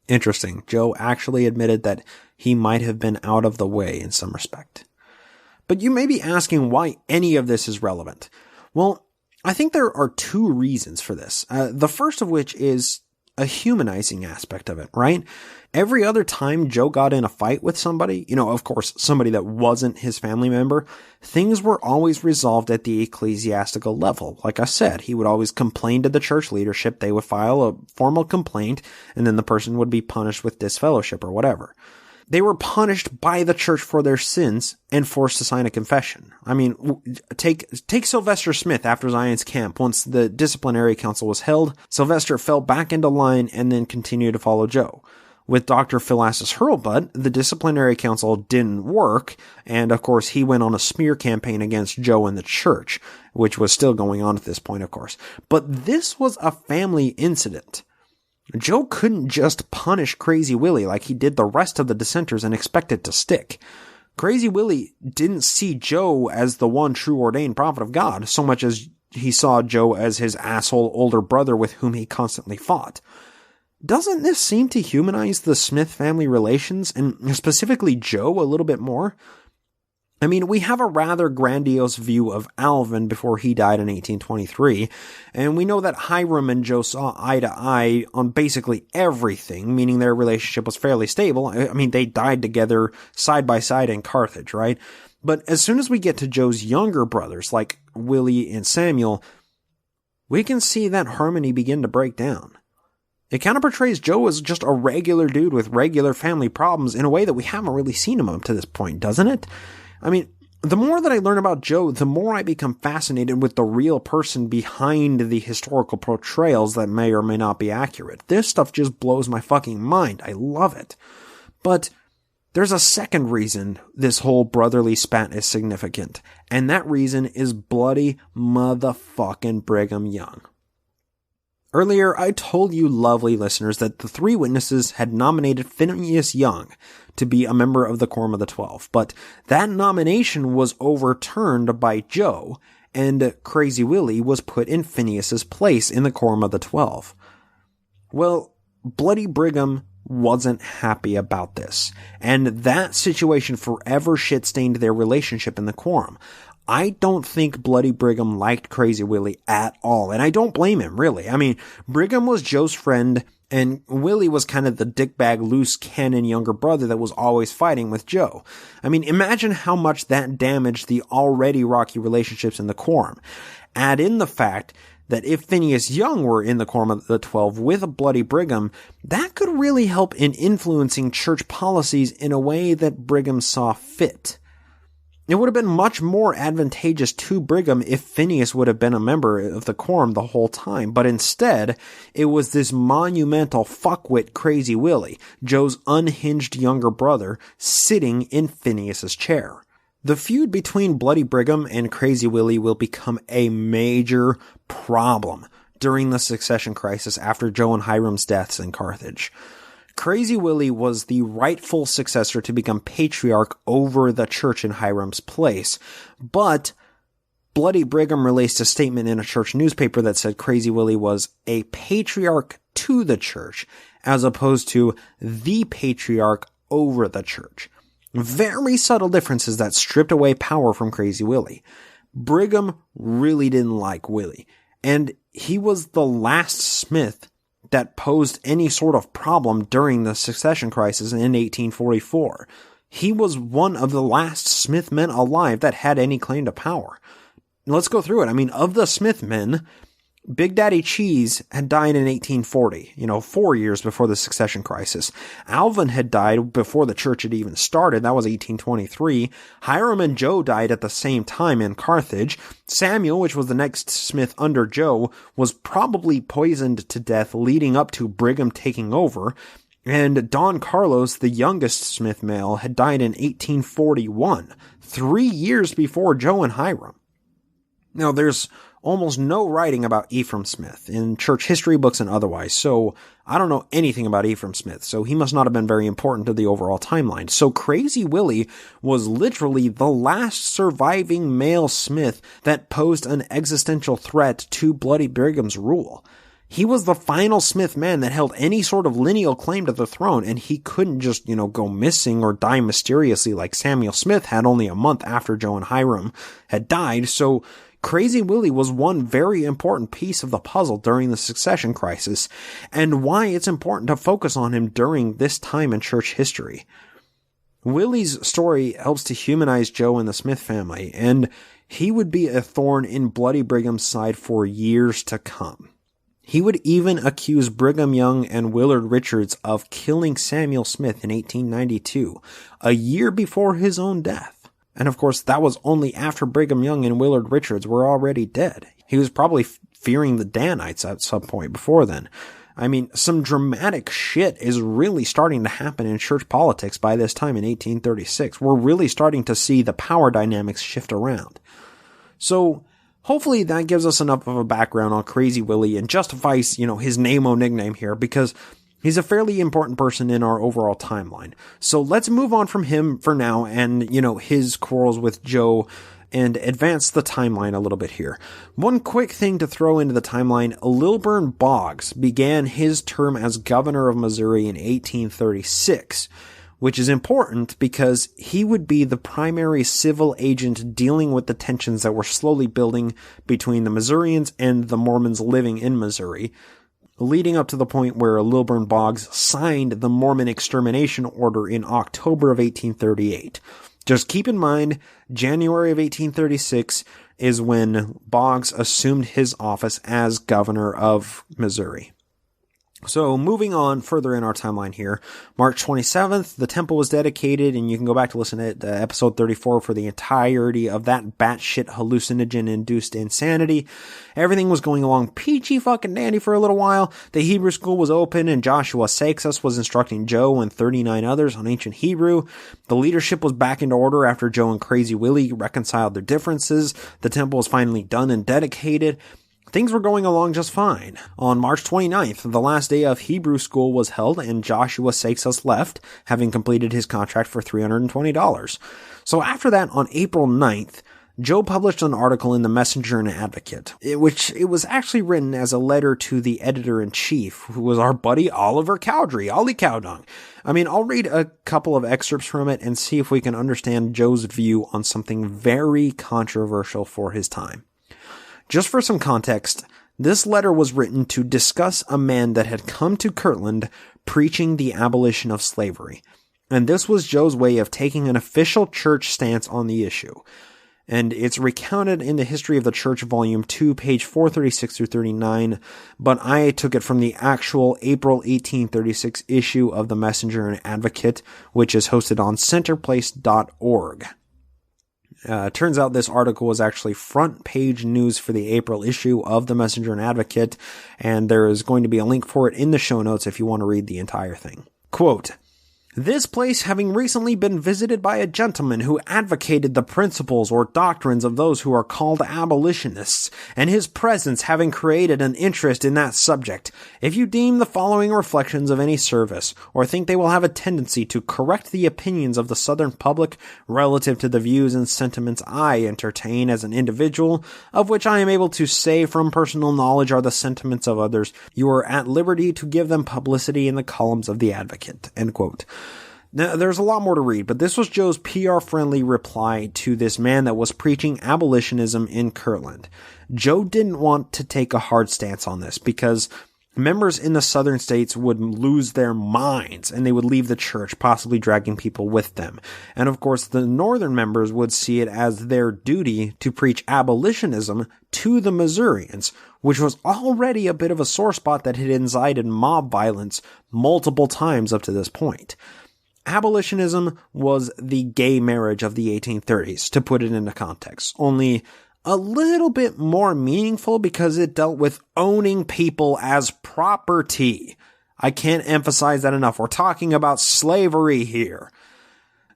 Interesting. Joe actually admitted that he might have been out of the way in some respect. But you may be asking why any of this is relevant. Well, I think there are two reasons for this. The first of which is a humanizing aspect of it, right? Every other time Joe got in a fight with somebody, of course, somebody that wasn't his family member, things were always resolved at the ecclesiastical level. Like I said, he would always complain to the church leadership. They would file a formal complaint, and then the person would be punished with disfellowship or whatever. They were punished by the church for their sins and forced to sign a confession. I mean, take Sylvester Smith after Zion's camp. Once the disciplinary council was held, Sylvester fell back into line and then continued to follow Joe. With Dr. Philastus Hurlbut, the disciplinary council didn't work, and of course he went on a smear campaign against Joe and the church, which was still going on at this point, of course. But this was a family incident. Joe couldn't just punish Crazy Willie like he did the rest of the dissenters and expect it to stick. Crazy Willie didn't see Joe as the one true ordained prophet of God so much as he saw Joe as his asshole older brother with whom he constantly fought. Doesn't this seem to humanize the Smith family relations, and specifically Joe, a little bit more? I mean, we have a rather grandiose view of Alvin before he died in 1823, and we know that Hiram and Joe saw eye to eye on basically everything, meaning their relationship was fairly stable. I mean, they died together side by side in Carthage, right? But as soon as we get to Joe's younger brothers, like Willie and Samuel, we can see that harmony begin to break down. It kind of portrays Joe as just a regular dude with regular family problems in a way that we haven't really seen him up to this point, doesn't it? I mean, the more that I learn about Joe, the more I become fascinated with the real person behind the historical portrayals that may or may not be accurate. This stuff just blows my fucking mind. I love it. But there's a second reason this whole brotherly spat is significant, and that reason is bloody motherfucking Brigham Young. Earlier, I told you lovely listeners that the three witnesses had nominated Phineas Young to be a member of the Quorum of the 12, but that nomination was overturned by Joe, and Crazy Willie was put in Phineas's place in the Quorum of the 12. Well, Bloody Brigham wasn't happy about this, and that situation forever shit-stained their relationship in the Quorum. I don't think Bloody Brigham liked Crazy Willie at all, and I don't blame him, really. I mean, Brigham was Joe's friend, and Willie was kind of the dickbag, loose cannon younger brother that was always fighting with Joe. I mean, imagine how much that damaged the already rocky relationships in the Quorum. Add in the fact that if Phineas Young were in the Quorum of the 12 with a Bloody Brigham, that could really help in influencing church policies in a way that Brigham saw fit. It would have been much more advantageous to Brigham if Phineas would have been a member of the Quorum the whole time, but instead, it was this monumental fuckwit Crazy Willie, Joe's unhinged younger brother, sitting in Phineas's chair. The feud between Bloody Brigham and Crazy Willie will become a major problem during the succession crisis after Joe and Hiram's deaths in Carthage. Crazy Willie was the rightful successor to become patriarch over the church in Hiram's place, but Bloody Brigham released a statement in a church newspaper that said Crazy Willie was a patriarch to the church, as opposed to the patriarch over the church. Very subtle differences that stripped away power from Crazy Willie. Brigham really didn't like Willie, and he was the last Smith that posed any sort of problem during the succession crisis in 1844. He was one of the last Smith men alive that had any claim to power. Let's go through it. I mean, of the Smith men, Big Daddy Cheese had died in 1840, 4 years before the succession crisis. Alvin had died before the church had even started. That was 1823. Hiram and Joe died at the same time in Carthage. Samuel, which was the next Smith under Joe, was probably poisoned to death leading up to Brigham taking over. And Don Carlos, the youngest Smith male, had died in 1841, 3 years before Joe and Hiram. Now, there's almost no writing about Ephraim Smith in church history books and otherwise, so I don't know anything about Ephraim Smith, so he must not have been very important to the overall timeline. So Crazy Willie was literally the last surviving male Smith that posed an existential threat to Bloody Brigham's rule. He was the final Smith man that held any sort of lineal claim to the throne, and he couldn't just, go missing or die mysteriously like Samuel Smith had only a month after Joe and Hiram had died, so Crazy Willie was one very important piece of the puzzle during the succession crisis, and why it's important to focus on him during this time in church history. Willie's story helps to humanize Joe and the Smith family, and he would be a thorn in Bloody Brigham's side for years to come. He would even accuse Brigham Young and Willard Richards of killing Samuel Smith in 1892, a year before his own death. And of course, that was only after Brigham Young and Willard Richards were already dead. He was probably fearing the Danites at some point before then. I mean, some dramatic shit is really starting to happen in church politics by this time in 1836. We're really starting to see the power dynamics shift around. So, hopefully that gives us enough of a background on Crazy Willie and justifies, his NaMo nickname here, because he's a fairly important person in our overall timeline. So let's move on from him for now and, his quarrels with Joe and advance the timeline a little bit here. One quick thing to throw into the timeline, Lilburn Boggs began his term as governor of Missouri in 1836, which is important because he would be the primary civil agent dealing with the tensions that were slowly building between the Missourians and the Mormons living in Missouri, leading up to the point where Lilburn Boggs signed the Mormon extermination order in October of 1838. Just keep in mind, January of 1836 is when Boggs assumed his office as governor of Missouri. So moving on further in our timeline here, March 27th, the temple was dedicated, and you can go back to listen to episode 34 for the entirety of that batshit hallucinogen-induced insanity. Everything was going along peachy fucking dandy for a little while. The Hebrew school was open, and Joshua Seixas was instructing Joe and 39 others on ancient Hebrew. The leadership was back into order after Joe and Crazy Willie reconciled their differences. The temple was finally done and dedicated. Things were going along just fine. On March 29th, the last day of Hebrew school was held, and Joshua Seixas left, having completed his contract for $320. So after that, on April 9th, Joe published an article in the Messenger and Advocate, which it was actually written as a letter to the editor-in-chief, who was our buddy Oliver Cowdery, Ollie Cowdung. I mean, I'll read a couple of excerpts from it and see if we can understand Joe's view on something very controversial for his time. Just for some context, this letter was written to discuss a man that had come to Kirtland preaching the abolition of slavery. And this was Joe's way of taking an official church stance on the issue. And it's recounted in the History of the Church, Volume 2, page 436 through 39, but I took it from the actual April 1836 issue of the Messenger and Advocate, which is hosted on centerplace.org. Turns out this article was actually front page news for the April issue of the Messenger and Advocate, and there is going to be a link for it in the show notes if you want to read the entire thing. Quote, "This place having recently been visited by a gentleman who advocated the principles or doctrines of those who are called abolitionists, and his presence having created an interest in that subject, if you deem the following reflections of any service, or think they will have a tendency to correct the opinions of the Southern public relative to the views and sentiments I entertain as an individual, of which I am able to say from personal knowledge are the sentiments of others, you are at liberty to give them publicity in the columns of the Advocate." End quote. Now, there's a lot more to read, but this was Joe's PR-friendly reply to this man that was preaching abolitionism in Kirtland. Joe didn't want to take a hard stance on this because members in the southern states would lose their minds and they would leave the church, possibly dragging people with them. And of course, the northern members would see it as their duty to preach abolitionism to the Missourians, which was already a bit of a sore spot that had incited mob violence multiple times up to this point. Abolitionism was the gay marriage of the 1830s, to put it into context, only a little bit more meaningful because it dealt with owning people as property. I can't emphasize that enough. We're talking about slavery here.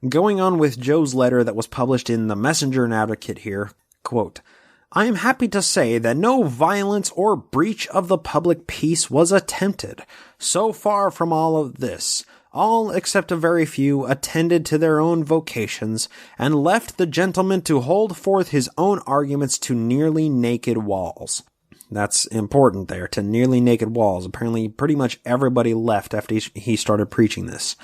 Going on with Joe's letter that was published in the Messenger and Advocate here, quote, "I am happy to say that no violence or breach of the public peace was attempted. So far from all of this, all except a very few attended to their own vocations, and left the gentleman to hold forth his own arguments to nearly naked walls." That's important there, to nearly naked walls. Apparently, pretty much everybody left after he started preaching this.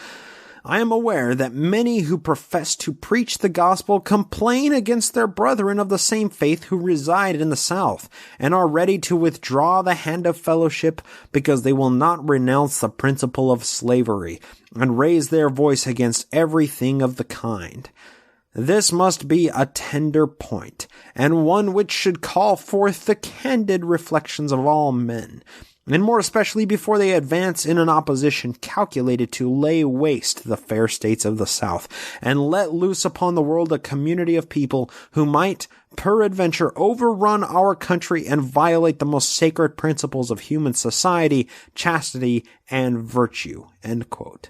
"I am aware that many who profess to preach the gospel complain against their brethren of the same faith who reside in the South, and are ready to withdraw the hand of fellowship because they will not renounce the principle of slavery, and raise their voice against everything of the kind. This must be a tender point, and one which should call forth the candid reflections of all men, and more especially before they advance in an opposition calculated to lay waste the fair states of the South, and let loose upon the world a community of people who might peradventure overrun our country and violate the most sacred principles of human society, chastity, and virtue." End quote.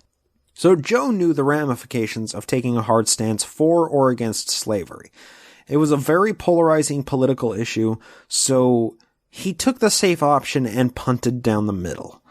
So Joe knew the ramifications of taking a hard stance for or against slavery. It was a very polarizing political issue, so he took the safe option and punted down the middle.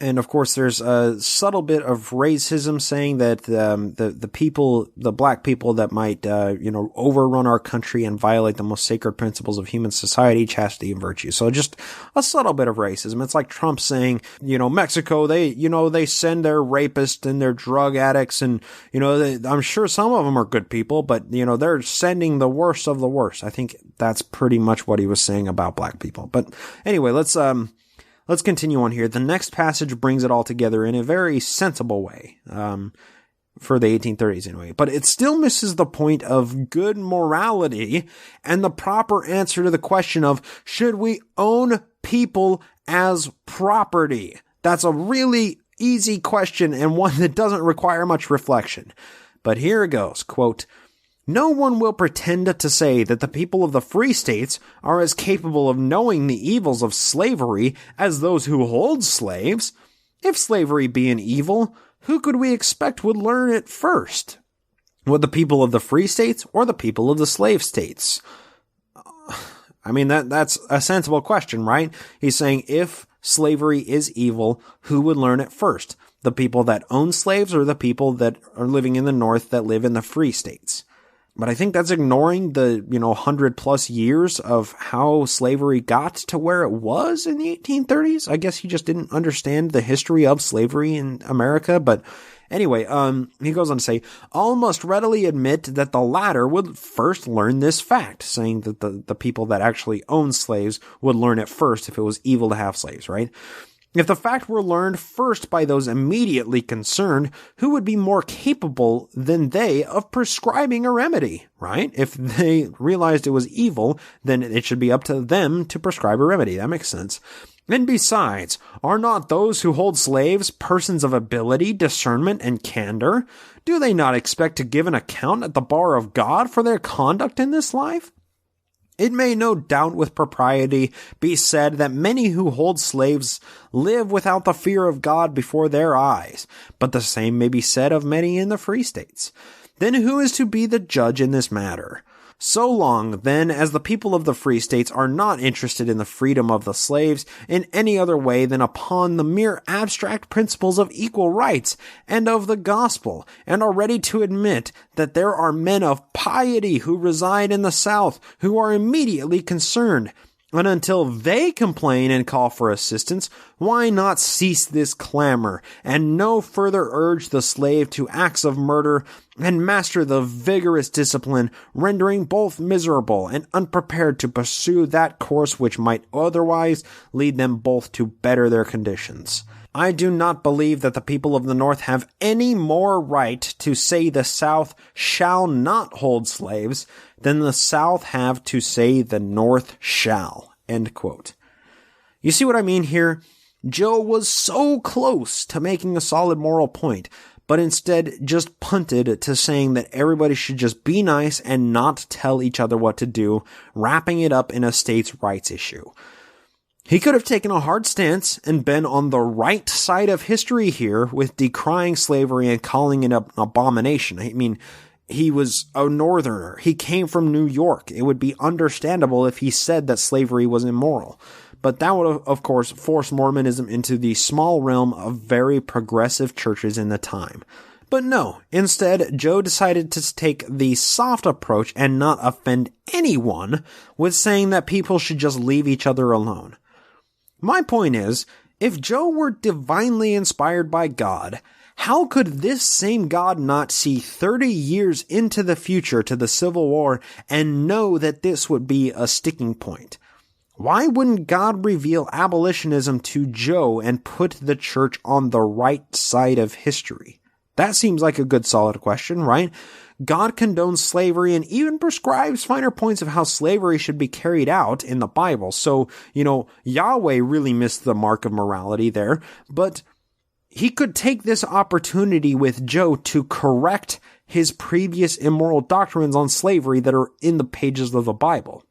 And of course, there's a subtle bit of racism saying that the black people that might overrun our country and violate the most sacred principles of human society, chastity and virtue. So just a subtle bit of racism. It's like Trump saying, Mexico, they send their rapists and their drug addicts, and I'm sure some of them are good people, but they're sending the worst of the worst. I think that's pretty much what he was saying about black people. But anyway, Let's continue on here. The next passage brings it all together in a very sensible way, for the 1830s anyway. But it still misses the point of good morality and the proper answer to the question of, should we own people as property? That's a really easy question and one that doesn't require much reflection. But here it goes, quote, "No one will pretend to say that the people of the free states are as capable of knowing the evils of slavery as those who hold slaves. If slavery be an evil, who could we expect would learn it first? Would the people of the free states or the people of the slave states?" I mean, that's a sensible question, right? He's saying if slavery is evil, who would learn it first? The people that own slaves or the people that are living in the North that live in the free states? But I think that's ignoring the, 100+ years of how slavery got to where it was in the 1830s. I guess he just didn't understand the history of slavery in America. But anyway, he goes on to say, "All must readily admit that the latter would first learn this fact," saying that the people that actually own slaves would learn it first if it was evil to have slaves, right? "If the fact were learned first by those immediately concerned, who would be more capable than they of prescribing a remedy," right? If they realized it was evil, then it should be up to them to prescribe a remedy. That makes sense. "And besides, are not those who hold slaves persons of ability, discernment, and candor? Do they not expect to give an account at the bar of God for their conduct in this life? It may no doubt with propriety be said that many who hold slaves live without the fear of God before their eyes, but the same may be said of many in the free states. Then who is to be the judge in this matter? So long, then, as the people of the free states are not interested in the freedom of the slaves in any other way than upon the mere abstract principles of equal rights and of the gospel, and are ready to admit that there are men of piety who reside in the South who are immediately concerned, and until they complain and call for assistance, why not cease this clamor, and no further urge the slave to acts of murder, and master the vigorous discipline, rendering both miserable and unprepared to pursue that course which might otherwise lead them both to better their conditions? I do not believe that the people of the North have any more right to say the South shall not hold slaves than the South have to say the North shall." End quote. You see what I mean here? Joe was so close to making a solid moral point, but instead just punted to saying that everybody should just be nice and not tell each other what to do, wrapping it up in a states' rights issue. He could have taken a hard stance and been on the right side of history here with decrying slavery and calling it an abomination. I mean, he was a northerner. He came from New York. It would be understandable if he said that slavery was immoral. But that would, of course, force Mormonism into the small realm of very progressive churches in the time. But no, instead, Joe decided to take the soft approach and not offend anyone with saying that people should just leave each other alone. My point is, if Joe were divinely inspired by God, how could this same God not see 30 years into the future to the Civil War and know that this would be a sticking point? Why wouldn't God reveal abolitionism to Joe and put the church on the right side of history? That seems like a good solid question, right? God condones slavery and even prescribes finer points of how slavery should be carried out in the Bible. So, Yahweh really missed the mark of morality there, but he could take this opportunity with Joe to correct his previous immoral doctrines on slavery that are in the pages of the Bible.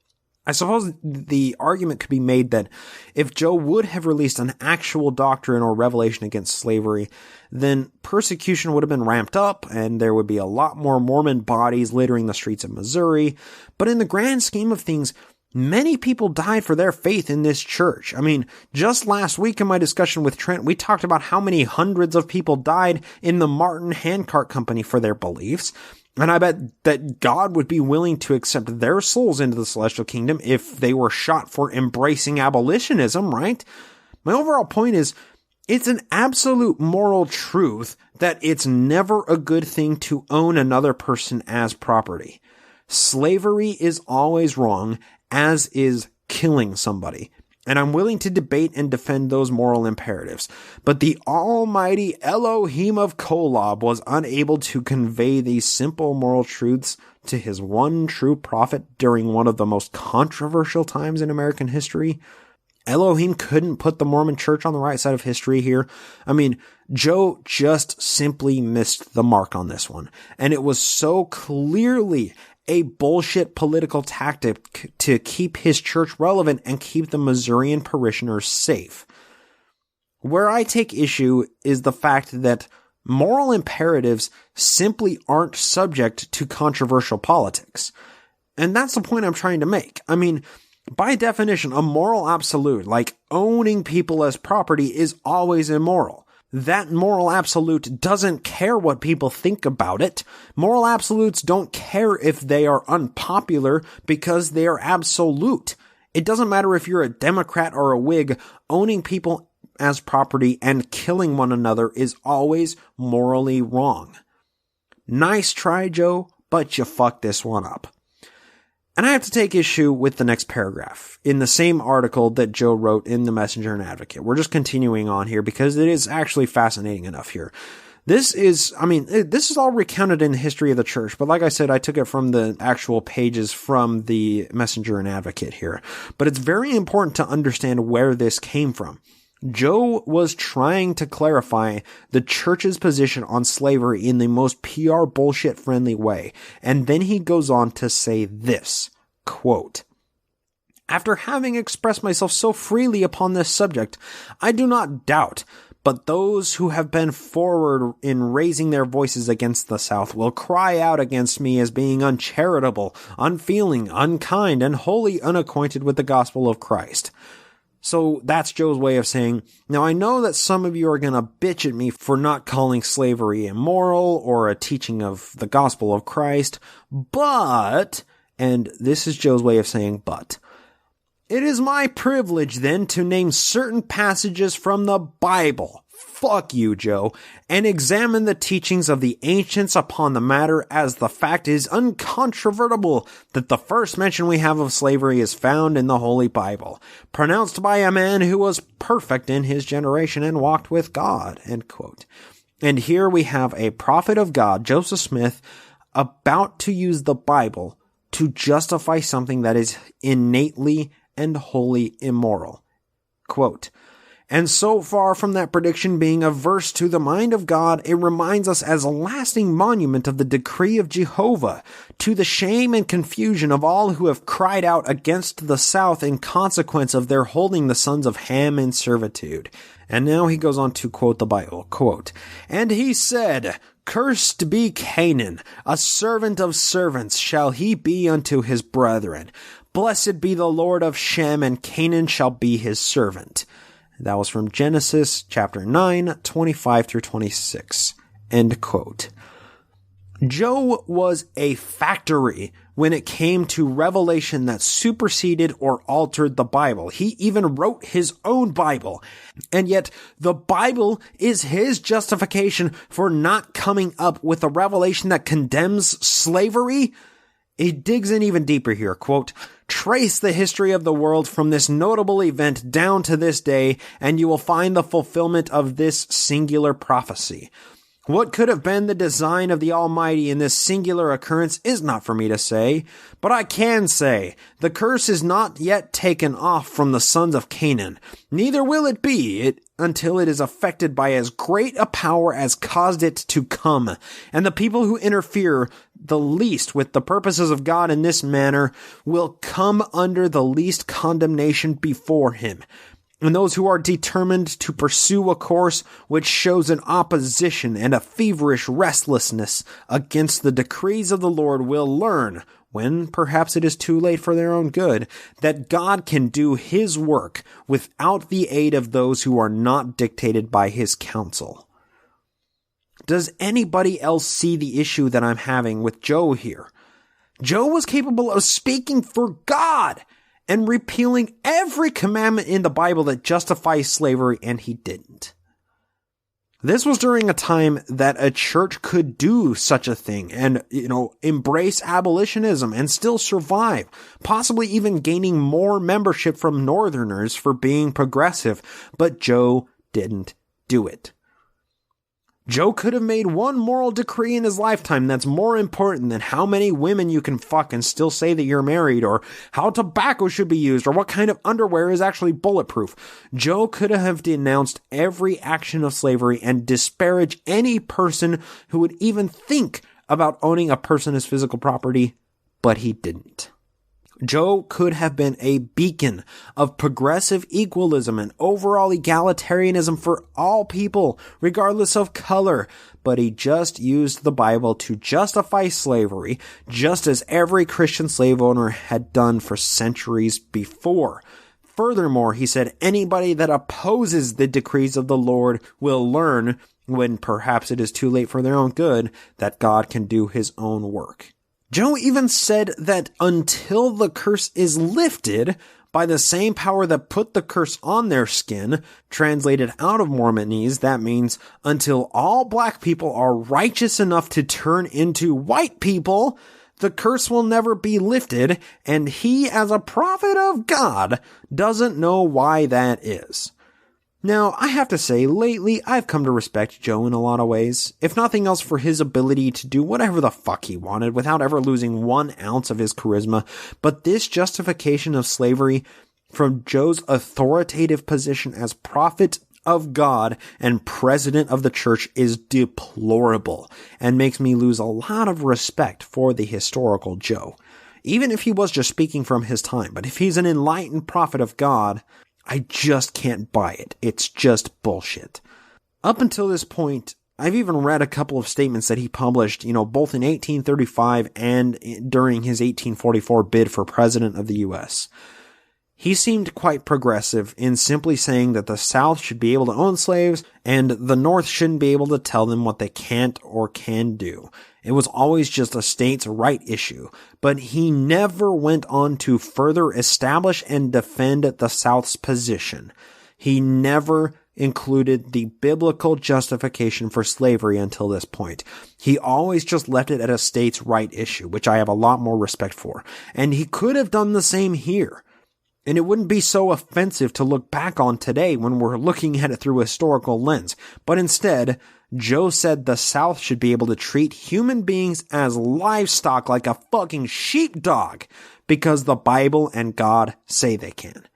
I suppose the argument could be made that if Joe would have released an actual doctrine or revelation against slavery, then persecution would have been ramped up and there would be a lot more Mormon bodies littering the streets of Missouri. But in the grand scheme of things, Many people died for their faith in this church. I mean, just last week in my discussion with Trent, we talked about how many hundreds of people died in the Martin Handcart Company for their beliefs. And I bet that God would be willing to accept their souls into the celestial kingdom if they were shot for embracing abolitionism, right? My overall point is, it's an absolute moral truth that it's never a good thing to own another person as property. Slavery is always wrong, as is killing somebody. And I'm willing to debate and defend those moral imperatives. But the almighty Elohim of Kolob was unable to convey these simple moral truths to his one true prophet during one of the most controversial times in American history. Elohim couldn't put the Mormon Church on the right side of history here. I mean, Joe just simply missed the mark on this one. And it was so clearly a bullshit political tactic to keep his church relevant and keep the Missourian parishioners safe. Where I take issue is the fact that moral imperatives simply aren't subject to controversial politics. And that's the point I'm trying to make. I mean, by definition, a moral absolute, like owning people as property, is always immoral. That moral absolute doesn't care what people think about it. Moral absolutes don't care if they are unpopular because they are absolute. It doesn't matter if you're a Democrat or a Whig, owning people as property and killing one another is always morally wrong. Nice try, Joe, but you fucked this one up. And I have to take issue with the next paragraph in the same article that Joe wrote in the Messenger and Advocate. We're just continuing on here because it is actually fascinating enough here. This is all recounted in the history of the church, but like I said, I took it from the actual pages from the Messenger and Advocate here. But it's very important to understand where this came from. Joe was trying to clarify the church's position on slavery in the most PR bullshit friendly way. And then he goes on to say this, quote, "After having expressed myself so freely upon this subject, I do not doubt but those who have been forward in raising their voices against the South will cry out against me as being uncharitable, unfeeling, unkind, and wholly unacquainted with the gospel of Christ." So that's Joe's way of saying, now I know that some of you are going to bitch at me for not calling slavery immoral or a teaching of the gospel of Christ, but, and this is Joe's way of saying but, it is my privilege then to name certain passages from the Bible, fuck you, Joe, and examine the teachings of the ancients upon the matter, as the fact is uncontrovertible that the first mention we have of slavery is found in the Holy Bible, pronounced by a man who was perfect in his generation and walked with God, end quote. And here we have a prophet of God, Joseph Smith, about to use the Bible to justify something that is innately and wholly immoral. Quote, "And so far from that prediction being averse to the mind of God, it reminds us as a lasting monument of the decree of Jehovah, to the shame and confusion of all who have cried out against the South in consequence of their holding the sons of Ham in servitude." And now he goes on to quote the Bible, quote, "And he said, Cursed be Canaan, a servant of servants shall he be unto his brethren. Blessed be the Lord of Shem, and Canaan shall be his servant." That was from Genesis chapter 9, 25 through 26. End quote. Joe was a factory when it came to revelation that superseded or altered the Bible. He even wrote his own Bible. And yet the Bible is his justification for not coming up with a revelation that condemns slavery. He digs in even deeper here, quote, "Trace the history of the world from this notable event down to this day, and you will find the fulfillment of this singular prophecy. What could have been the design of the Almighty in this singular occurrence is not for me to say, but I can say, the curse is not yet taken off from the sons of Canaan, neither will it be until it is affected by as great a power as caused it to come, and the people who interfere the least with the purposes of God in this manner will come under the least condemnation before him. and those who are determined to pursue a course which shows an opposition and a feverish restlessness against the decrees of the Lord will learn, when perhaps it is too late for their own good, that God can do his work without the aid of those who are not dictated by his counsel. Does anybody else see the issue that I'm having with Joe here? Joe was capable of speaking for God and repealing every commandment in the Bible that justifies slavery, and he didn't. This was during a time that a church could do such a thing and, embrace abolitionism and still survive, possibly even gaining more membership from Northerners for being progressive, but Joe didn't do it. Joe could have made one moral decree in his lifetime that's more important than how many women you can fuck and still say that you're married, or how tobacco should be used, or what kind of underwear is actually bulletproof. Joe could have denounced every action of slavery and disparaged any person who would even think about owning a person as physical property, but he didn't. Joe could have been a beacon of progressive equalism and overall egalitarianism for all people, regardless of color, but he just used the Bible to justify slavery, just as every Christian slave owner had done for centuries before. Furthermore, he said anybody that opposes the decrees of the Lord will learn, when perhaps it is too late for their own good, that God can do his own work. Joe even said that until the curse is lifted by the same power that put the curse on their skin, translated out of Mormonese, that means until all black people are righteous enough to turn into white people, the curse will never be lifted, and he, as a prophet of God, doesn't know why that is. Now, I have to say, lately, I've come to respect Joe in a lot of ways, if nothing else for his ability to do whatever the fuck he wanted without ever losing 1 ounce of his charisma, but this justification of slavery from Joe's authoritative position as prophet of God and president of the church is deplorable, and makes me lose a lot of respect for the historical Joe. Even if he was just speaking from his time, but if he's an enlightened prophet of God, I just can't buy it. It's just bullshit. Up until this point, I've even read a couple of statements that he published, both in 1835 and during his 1844 bid for president of the U.S. He seemed quite progressive in simply saying that the South should be able to own slaves and the North shouldn't be able to tell them what they can't or can do. It was always just a states' right issue, but he never went on to further establish and defend the South's position. He never included the biblical justification for slavery until this point. He always just left it at a states' right issue, which I have a lot more respect for. And he could have done the same here. And it wouldn't be so offensive to look back on today when we're looking at it through a historical lens. But instead, Joe said the South should be able to treat human beings as livestock like a fucking sheepdog because the Bible and God say they can.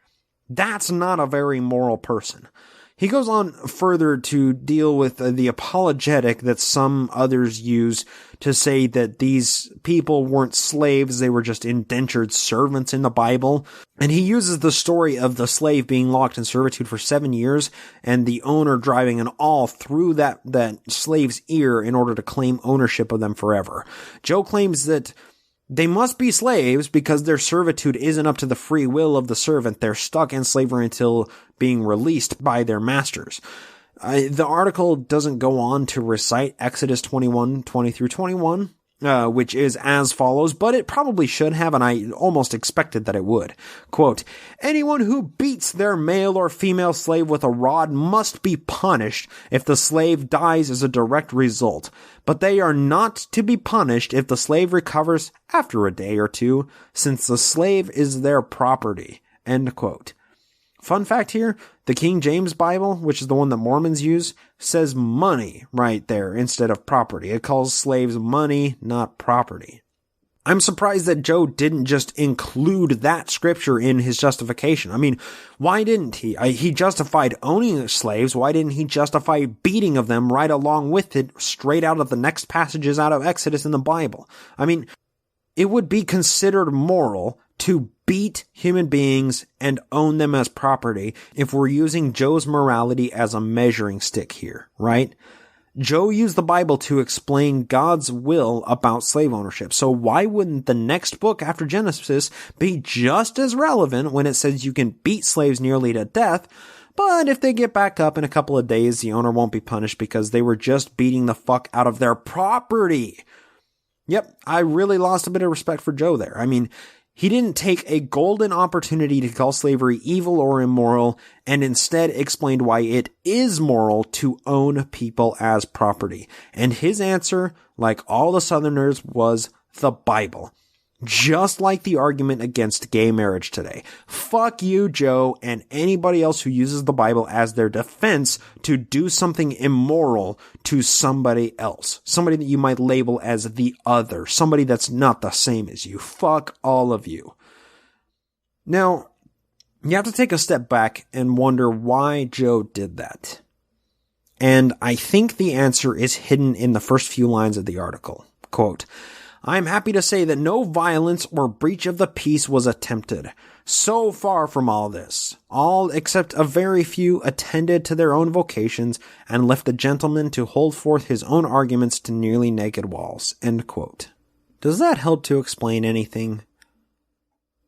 That's not a very moral person. He goes on further to deal with the apologetic that some others use to say that these people weren't slaves, they were just indentured servants in the Bible. And he uses the story of the slave being locked in servitude for 7 years and the owner driving an awl through that slave's ear in order to claim ownership of them forever. Joe claims that they must be slaves because their servitude isn't up to the free will of the servant. They're stuck in slavery until being released by their masters. The article doesn't go on to recite Exodus 21:20-21, which is as follows, but it probably should have, and I almost expected that it would. Quote, anyone who beats their male or female slave with a rod must be punished if the slave dies as a direct result, but they are not to be punished if the slave recovers after a day or two, since the slave is their property. End quote. Fun fact here, the King James Bible, which is the one that Mormons use, says money right there instead of property. It calls slaves money, not property. I'm surprised that Joe didn't just include that scripture in his justification. I mean, why didn't he? He justified owning slaves. Why didn't he justify beating of them right along with it, straight out of the next passages out of Exodus in the Bible? I mean, it would be considered moral to beat human beings and own them as property if we're using Joe's morality as a measuring stick here, right? Joe used the Bible to explain God's will about slave ownership. So why wouldn't the next book after Genesis be just as relevant when it says you can beat slaves nearly to death, but if they get back up in a couple of days, the owner won't be punished because they were just beating the fuck out of their property? Yep, I really lost a bit of respect for Joe there. I mean, he didn't take a golden opportunity to call slavery evil or immoral and instead explained why it is moral to own people as property. And his answer, like all the Southerners, was the Bible. Just like the argument against gay marriage today. Fuck you, Joe, and anybody else who uses the Bible as their defense to do something immoral to somebody else. Somebody that you might label as the other. Somebody that's not the same as you. Fuck all of you. Now, you have to take a step back and wonder why Joe did that. And I think the answer is hidden in the first few lines of the article. Quote, "I am happy to say that no violence or breach of the peace was attempted. So far from all this, all except a very few attended to their own vocations and left the gentleman to hold forth his own arguments to nearly naked walls." End quote. Does that help to explain anything?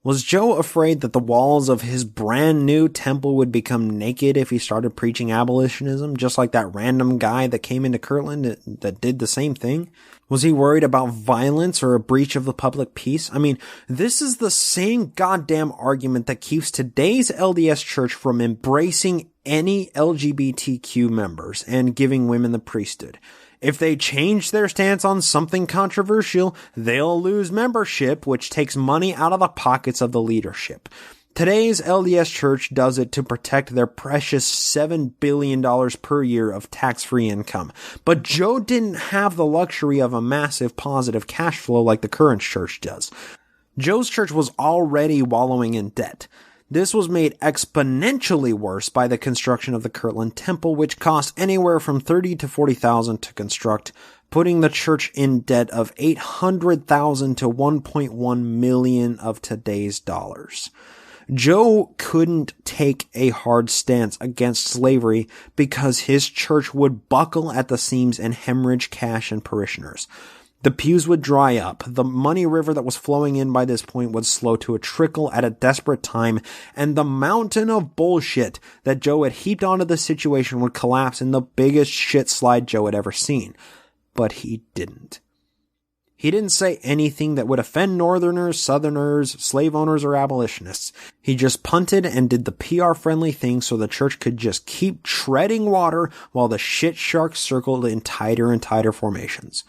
Was Joe afraid that the walls of his brand new temple would become naked if he started preaching abolitionism, just like that random guy that came into Kirtland that did the same thing? Was he worried about violence or a breach of the public peace? I mean, this is the same goddamn argument that keeps today's LDS church from embracing any LGBTQ members and giving women the priesthood. If they change their stance on something controversial, they'll lose membership, which takes money out of the pockets of the leadership. Today's LDS church does it to protect their precious $7 billion per year of tax-free income. But Joe didn't have the luxury of a massive positive cash flow like the current church does. Joe's church was already wallowing in debt. This was made exponentially worse by the construction of the Kirtland Temple, which cost anywhere from $30,000 to $40,000 to construct, putting the church in debt of $800,000 to $1.1 million of today's dollars. Joe couldn't take a hard stance against slavery because his church would buckle at the seams and hemorrhage cash and parishioners. The pews would dry up, the money river that was flowing in by this point would slow to a trickle at a desperate time, and the mountain of bullshit that Joe had heaped onto the situation would collapse in the biggest shit slide Joe had ever seen. But he didn't. He didn't say anything that would offend Northerners, Southerners, slave owners, or abolitionists. He just punted and did the PR-friendly thing so the church could just keep treading water while the shit sharks circled in tighter and tighter formations.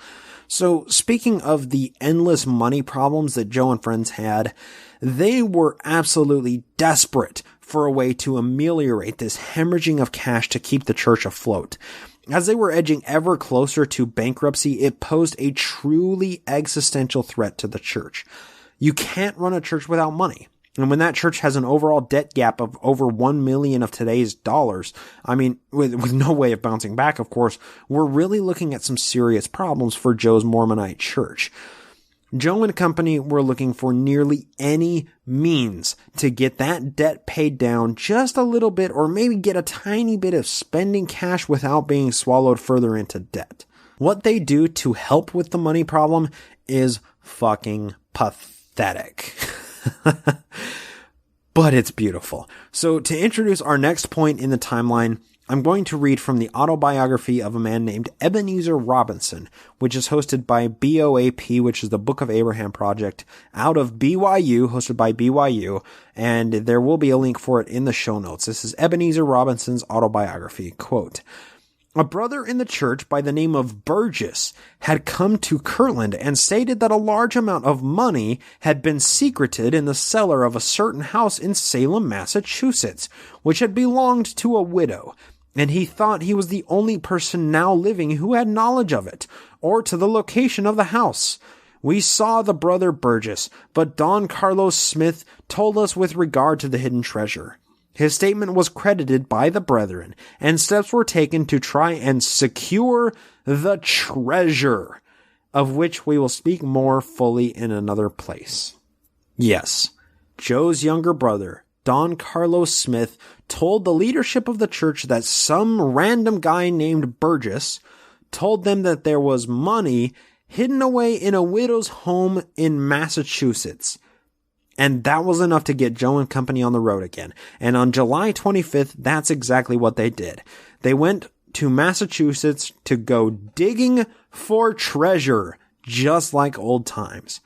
So, speaking of the endless money problems that Joe and friends had, they were absolutely desperate for a way to ameliorate this hemorrhaging of cash to keep the church afloat. As they were edging ever closer to bankruptcy, it posed a truly existential threat to the church. You can't run a church without money. And when that church has an overall debt gap of over $1 million of today's dollars, I mean, with no way of bouncing back, of course, we're really looking at some serious problems for Joe's Mormonite church. Joe and company were looking for nearly any means to get that debt paid down just a little bit, or maybe get a tiny bit of spending cash without being swallowed further into debt. What they do to help with the money problem is fucking pathetic. But it's beautiful. So to introduce our next point in the timeline, I'm going to read from the autobiography of a man named Ebenezer Robinson, which is hosted by BOAP, which is the Book of Abraham Project, out of BYU, hosted by BYU, and there will be a link for it in the show notes. This is Ebenezer Robinson's autobiography. Quote, "A brother in the church by the name of Burgess had come to Kirtland and stated that a large amount of money had been secreted in the cellar of a certain house in Salem, Massachusetts, which had belonged to a widow, and he thought he was the only person now living who had knowledge of it, or to the location of the house. We saw the brother Burgess, but Don Carlos Smith told us with regard to the hidden treasure. His statement was credited by the brethren, and steps were taken to try and secure the treasure, of which we will speak more fully in another place." Yes, Joe's younger brother, Don Carlos Smith, told the leadership of the church that some random guy named Burgess told them that there was money hidden away in a widow's home in Massachusetts. And that was enough to get Joe and company on the road again. And on July 25th, that's exactly what they did. They went to Massachusetts to go digging for treasure, just like old times.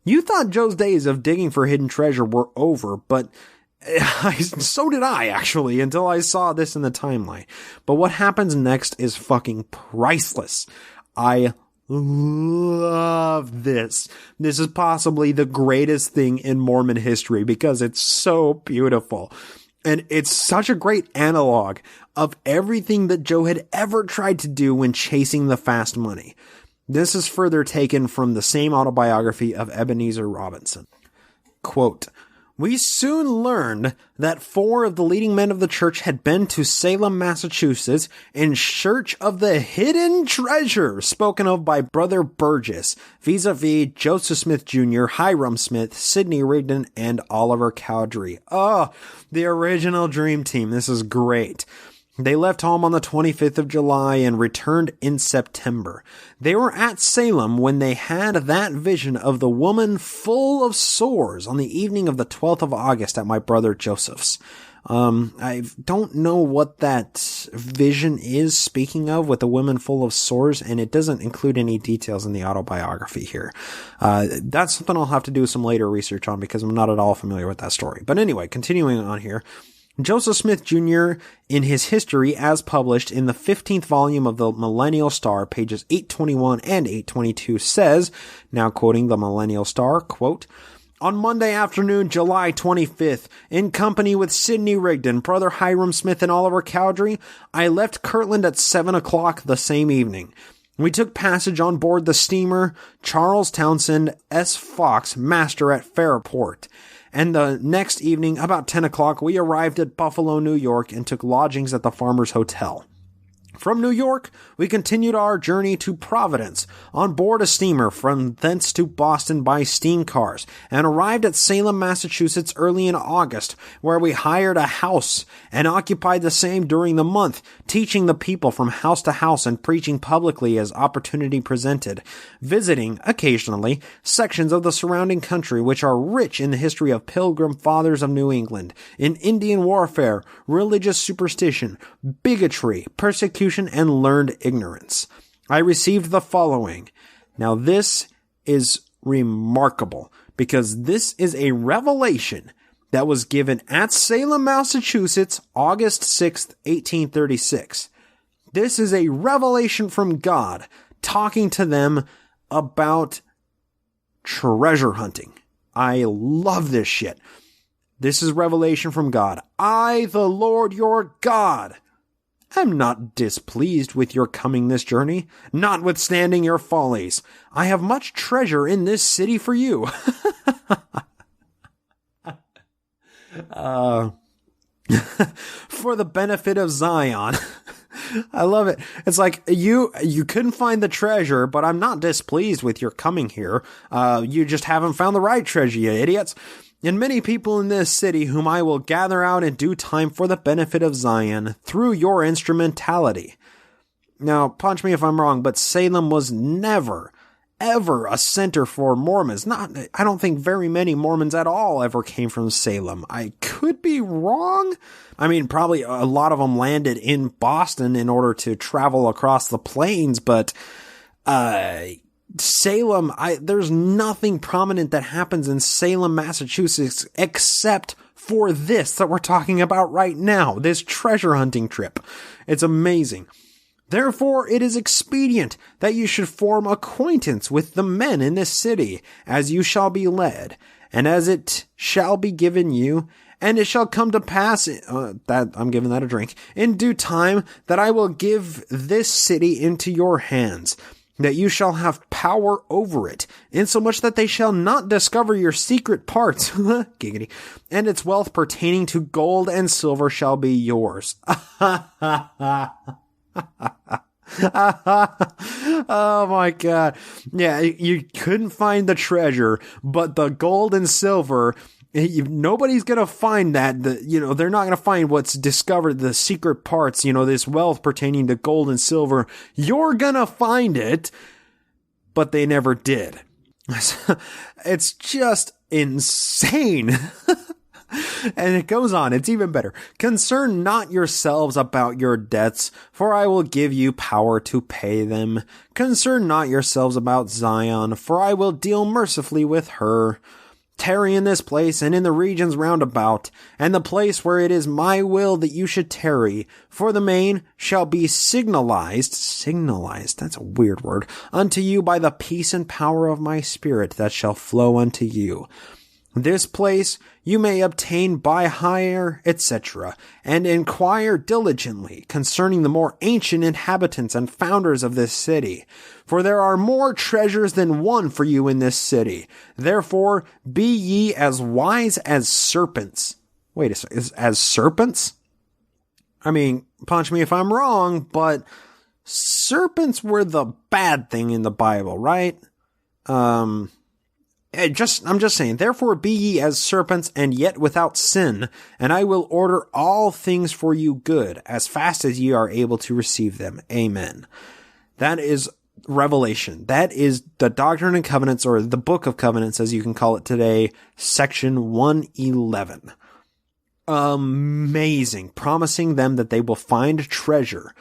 You thought Joe's days of digging for hidden treasure were over, but so did I, actually, until I saw this in the timeline. But what happens next is fucking priceless. I love this. This is possibly the greatest thing in Mormon history because it's so beautiful. And it's such a great analog of everything that Joe had ever tried to do when chasing the fast money. This is further taken from the same autobiography of Ebenezer Robinson. Quote, "We soon learned that 4 of the leading men of the church had been to Salem, Massachusetts in search of the hidden treasure spoken of by Brother Burgess, vis-a-vis Joseph Smith Jr., Hiram Smith, Sidney Rigdon, and Oliver Cowdery." Oh, the original dream team. This is great. They left home on the 25th of July and returned in September. They were at Salem when they had that vision of the woman full of sores on the evening of the 12th of August at my brother Joseph's. I don't know what that vision is speaking of with the woman full of sores, and it doesn't include any details in the autobiography here. That's something I'll have to do some later research on because I'm not at all familiar with that story. But anyway, continuing on here. Joseph Smith Jr., in his history as published in the 15th volume of the Millennial Star, pages 821 and 822, says, now quoting the Millennial Star, quote, "On Monday afternoon, July 25th, in company with Sidney Rigdon, Brother Hiram Smith, and Oliver Cowdery, I left Kirtland at 7 o'clock the same evening. We took passage on board the steamer Charles Townsend S. Fox, master at Fairport. And the next evening, about 10 o'clock, we arrived at Buffalo, New York, and took lodgings at the Farmers Hotel. From New York, we continued our journey to Providence, on board a steamer from thence to Boston by steam cars, and arrived at Salem, Massachusetts early in August, where we hired a house and occupied the same during the month, teaching the people from house to house and preaching publicly as opportunity presented, visiting, occasionally, sections of the surrounding country which are rich in the history of Pilgrim Fathers of New England, in Indian warfare, religious superstition, bigotry, persecution, and learned ignorance. I received the following." Now this is remarkable because this is a revelation that was given at Salem, Massachusetts, August 6th, 1836. This is a revelation from God talking to them about treasure hunting. I love this shit. This is revelation from God. "I, the Lord your God, am not displeased with your coming this journey, notwithstanding your follies. I have much treasure in this city for you." For the benefit of Zion. I love it. It's like, you couldn't find the treasure, but I'm not displeased with your coming here. You just haven't found the right treasure, you idiots. "And many people in this city whom I will gather out in due time for the benefit of Zion through your instrumentality." Now, punch me if I'm wrong, but Salem was never, ever a center for Mormons. I don't think very many Mormons at all ever came from Salem. I could be wrong. I mean, probably a lot of them landed in Boston in order to travel across the plains, but, Salem, there's nothing prominent that happens in Salem, Massachusetts, except for this that we're talking about right now, this treasure hunting trip. It's amazing. "Therefore, it is expedient that you should form acquaintance with the men in this city, as you shall be led, and as it shall be given you, and it shall come to pass, that I'm giving that a drink, in due time, that I will give this city into your hands, that you shall have power over it, insomuch that they shall not discover your secret parts, giggity, and its wealth pertaining to gold and silver shall be yours." Oh my God. Yeah, you couldn't find the treasure, but the gold and silver Nobody's going to find that. They're not going to find what's discovered, the secret parts, this wealth pertaining to gold and silver. You're going to find it, but they never did. It's just insane. And it goes on. It's even better. Concern not yourselves about your debts, for I will give you power to pay them. Concern not yourselves about Zion, for I will deal mercifully with her. Tarry in this place and in the regions round about, and the place where it is my will that you should tarry, for the main shall be signalized, that's a weird word, unto you by the peace and power of my spirit that shall flow unto you. This place you may obtain by hire, etc., and inquire diligently concerning the more ancient inhabitants and founders of this city. For there are more treasures than one for you in this city. Therefore, be ye as wise as serpents. Wait a second, as serpents? I mean, punch me if I'm wrong, but serpents were the bad thing in the Bible, right? I'm just saying, therefore be ye as serpents and yet without sin, and I will order all things for you good, as fast as ye are able to receive them. Amen. That is Revelation. That is the Doctrine and Covenants, or the Book of Covenants, as you can call it today, section 111. Amazing. Promising them that they will find treasure.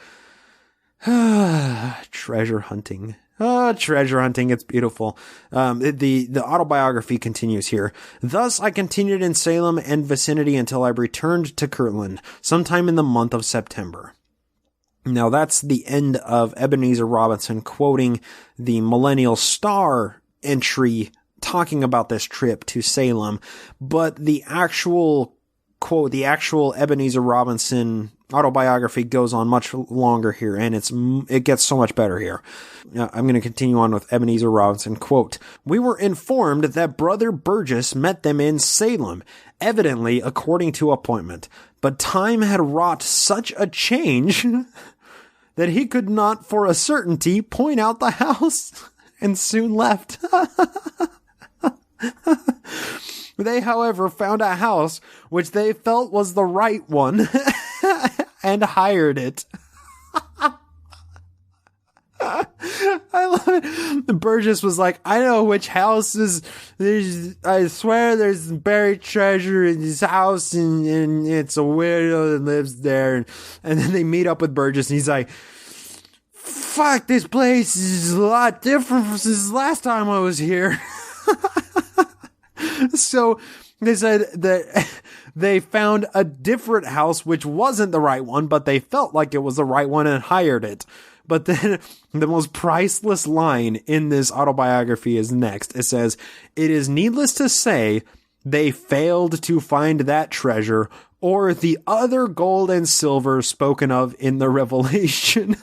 Treasure hunting. Treasure hunting, it's beautiful. The autobiography continues here. Thus I continued in Salem and vicinity until I returned to Kirtland, sometime in the month of September. Now that's the end of Ebenezer Robinson quoting the Millennial Star entry talking about this trip to Salem, but the actual quote, the actual Ebenezer Robinson autobiography goes on much longer here, and it gets so much better here. I'm going to continue on with Ebenezer Robinson. Quote, we were informed that Brother Burgess met them in Salem, evidently according to appointment, but time had wrought such a change that he could not for a certainty point out the house, and soon left. They, however, found a house which they felt was the right one and hired it. I love it. Burgess was like, I know which house is, I swear there's buried treasure in this house, and it's a widow that lives there. And then they meet up with Burgess, and he's like, fuck, this place is a lot different since the last time I was here. So they said that they found a different house which wasn't the right one, but they felt like it was the right one and hired it. But then the most priceless line in this autobiography is next. It says, it is needless to say they failed to find that treasure or the other gold and silver spoken of in the Revelation.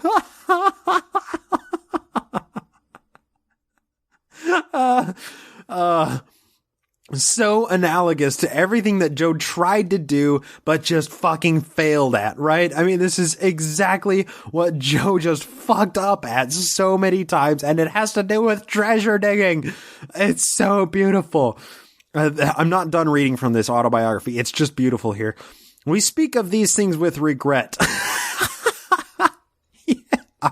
So analogous to everything that Joe tried to do, but just fucking failed at, right? I mean, this is exactly what Joe just fucked up at so many times, and it has to do with treasure digging. It's so beautiful. I'm not done reading from this autobiography. It's just beautiful here. We speak of these things with regret. Yeah.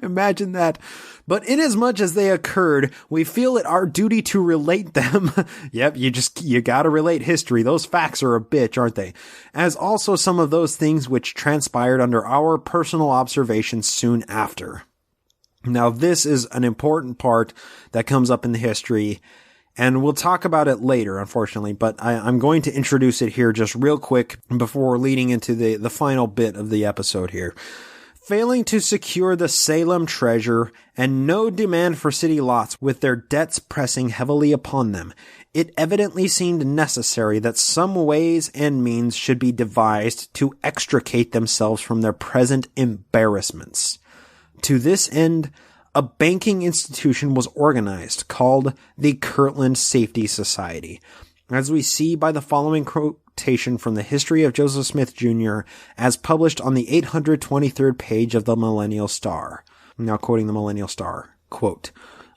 Imagine that. But inasmuch as they occurred, we feel it our duty to relate them. Yep, you gotta relate history. Those facts are a bitch, aren't they? As also some of those things which transpired under our personal observations soon after. Now, this is an important part that comes up in the history, and we'll talk about it later, unfortunately, but I'm going to introduce it here just real quick before leading into the final bit of the episode here. Failing to secure the Salem treasure and no demand for city lots with their debts pressing heavily upon them, it evidently seemed necessary that some ways and means should be devised to extricate themselves from their present embarrassments. To this end, a banking institution was organized called the Kirtland Safety Society, as we see by the following quotation from the History of Joseph Smith Jr. as published on the 823rd page of the Millennial Star. I'm now quoting the Millennial Star. Quote,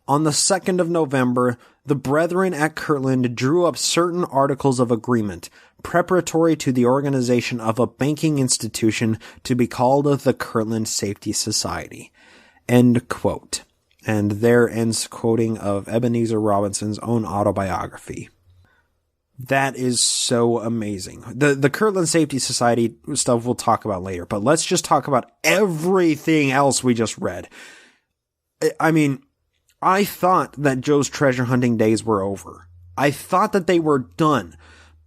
On the 2nd of November, the brethren at Kirtland drew up certain articles of agreement, preparatory to the organization of a banking institution to be called the Kirtland Safety Society. End quote. And there ends quoting of Ebenezer Robinson's own autobiography. That is so amazing. The Kirtland Safety Society stuff we'll talk about later, but let's just talk about everything else we just read. I mean, I thought that Joe's treasure hunting days were over. I thought that they were done.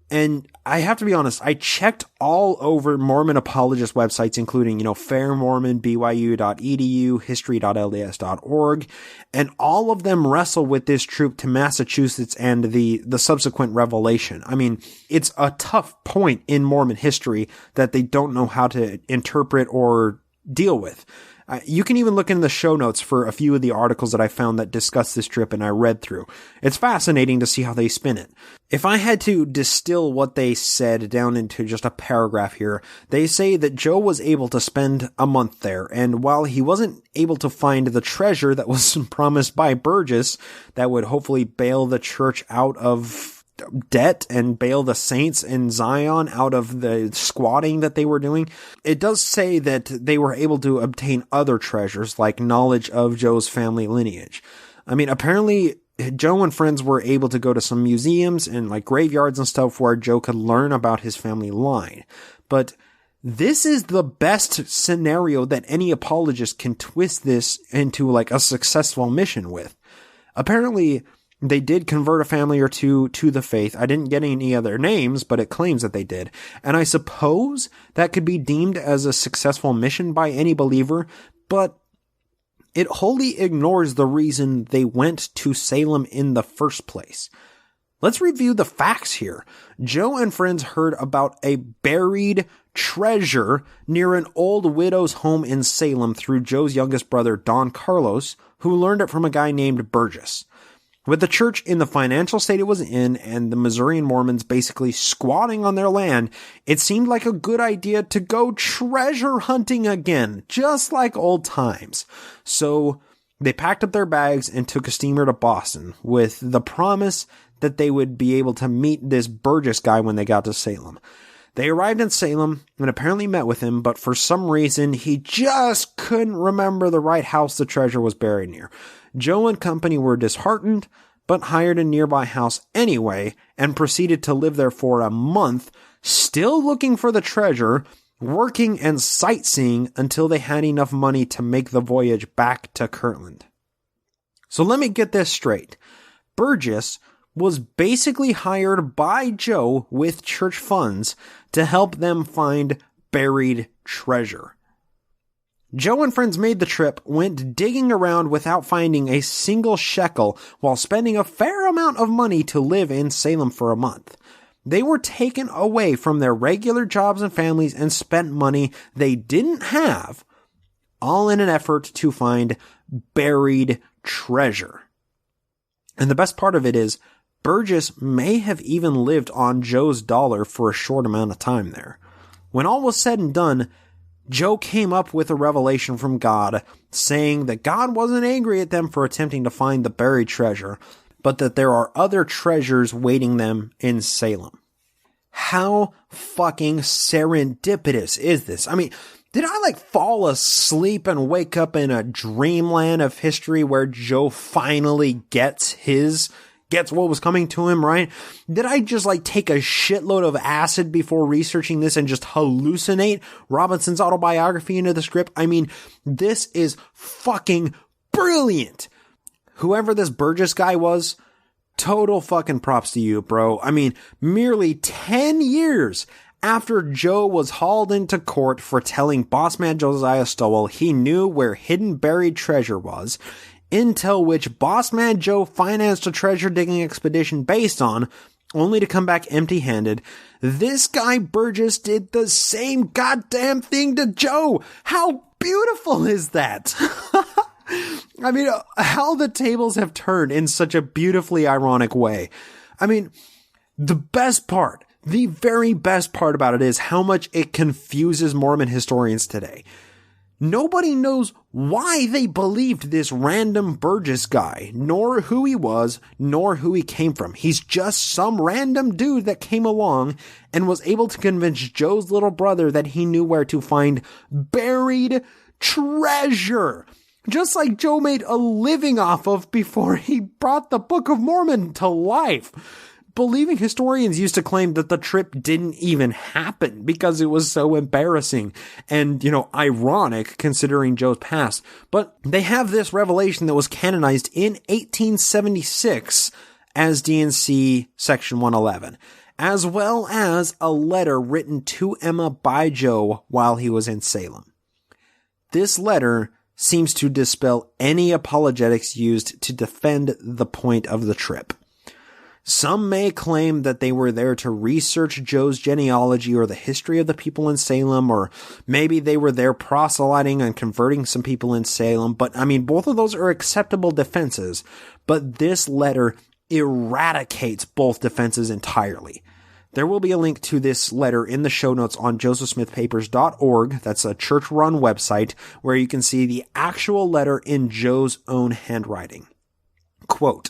And I have to be honest, I checked all over Mormon apologist websites, including, Fair Mormon, BYU.edu, history.lds.org, and all of them wrestle with this trip to Massachusetts and the subsequent revelation. I mean, it's a tough point in Mormon history that they don't know how to interpret or deal with. You can even look in the show notes for a few of the articles that I found that discuss this trip and I read through. It's fascinating to see how they spin it. If I had to distill what they said down into just a paragraph here, they say that Joe was able to spend a month there, and while he wasn't able to find the treasure that was promised by Burgess that would hopefully bail the church out of debt and bail the saints in Zion out of the squatting that they were doing, it does say that they were able to obtain other treasures like knowledge of Joe's family lineage. I mean, apparently Joe and friends were able to go to some museums and like graveyards and stuff where Joe could learn about his family line. But this is the best scenario that any apologist can twist this into like a successful mission with. Apparently, they did convert a family or two to the faith. I didn't get any other names, but it claims that they did. And I suppose that could be deemed as a successful mission by any believer, but it wholly ignores the reason they went to Salem in the first place. Let's review the facts here. Joe and friends heard about a buried treasure near an old widow's home in Salem through Joe's youngest brother, Don Carlos, who learned it from a guy named Burgess. With the church in the financial state it was in and the Missourian Mormons basically squatting on their land, it seemed like a good idea to go treasure hunting again, just like old times. So they packed up their bags and took a steamer to Boston with the promise that they would be able to meet this Burgess guy when they got to Salem. They arrived in Salem and apparently met with him, but for some reason he just couldn't remember the right house the treasure was buried near. Joe and company were disheartened, but hired a nearby house anyway and proceeded to live there for a month, still looking for the treasure, working and sightseeing until they had enough money to make the voyage back to Kirtland. So let me get this straight. Burgess was basically hired by Joe with church funds to help them find buried treasure. Joe and friends made the trip, went digging around without finding a single shekel while spending a fair amount of money to live in Salem for a month. They were taken away from their regular jobs and families and spent money they didn't have, all in an effort to find buried treasure. And the best part of it is, Burgess may have even lived on Joe's dollar for a short amount of time there. When all was said and done, Joe came up with a revelation from God saying that God wasn't angry at them for attempting to find the buried treasure, but that there are other treasures waiting them in Salem. How fucking serendipitous is this? I mean, did I fall asleep and wake up in a dreamland of history where Joe finally gets what was coming to him, right? Did I just take a shitload of acid before researching this and just hallucinate Robinson's autobiography into the script? I mean, this is fucking brilliant. Whoever this Burgess guy was, total fucking props to you, bro. I mean, merely 10 years after Joe was hauled into court for telling bossman Josiah Stowell he knew where hidden buried treasure was, intel which bossman Joe financed a treasure digging expedition based on, only to come back empty-handed, this guy Burgess did the same goddamn thing to Joe. How beautiful is that? I mean, how the tables have turned in such a beautifully ironic way. I mean, the very best part about it is how much it confuses Mormon historians today. Nobody knows why they believed this random Burgess guy, nor who he was, nor who he came from. He's just some random dude that came along and was able to convince Joe's little brother that he knew where to find buried treasure, just like Joe made a living off of before he brought the Book of Mormon to life. Believing historians used to claim that the trip didn't even happen because it was so embarrassing and, ironic considering Joe's past. But they have this revelation that was canonized in 1876 as D&C Section 111, as well as a letter written to Emma by Joe while he was in Salem. This letter seems to dispel any apologetics used to defend the point of the trip. Some may claim that they were there to research Joe's genealogy or the history of the people in Salem, or maybe they were there proselyting and converting some people in Salem. But, both of those are acceptable defenses. But this letter eradicates both defenses entirely. There will be a link to this letter in the show notes on josephsmithpapers.org. That's a church-run website where you can see the actual letter in Joe's own handwriting. Quote,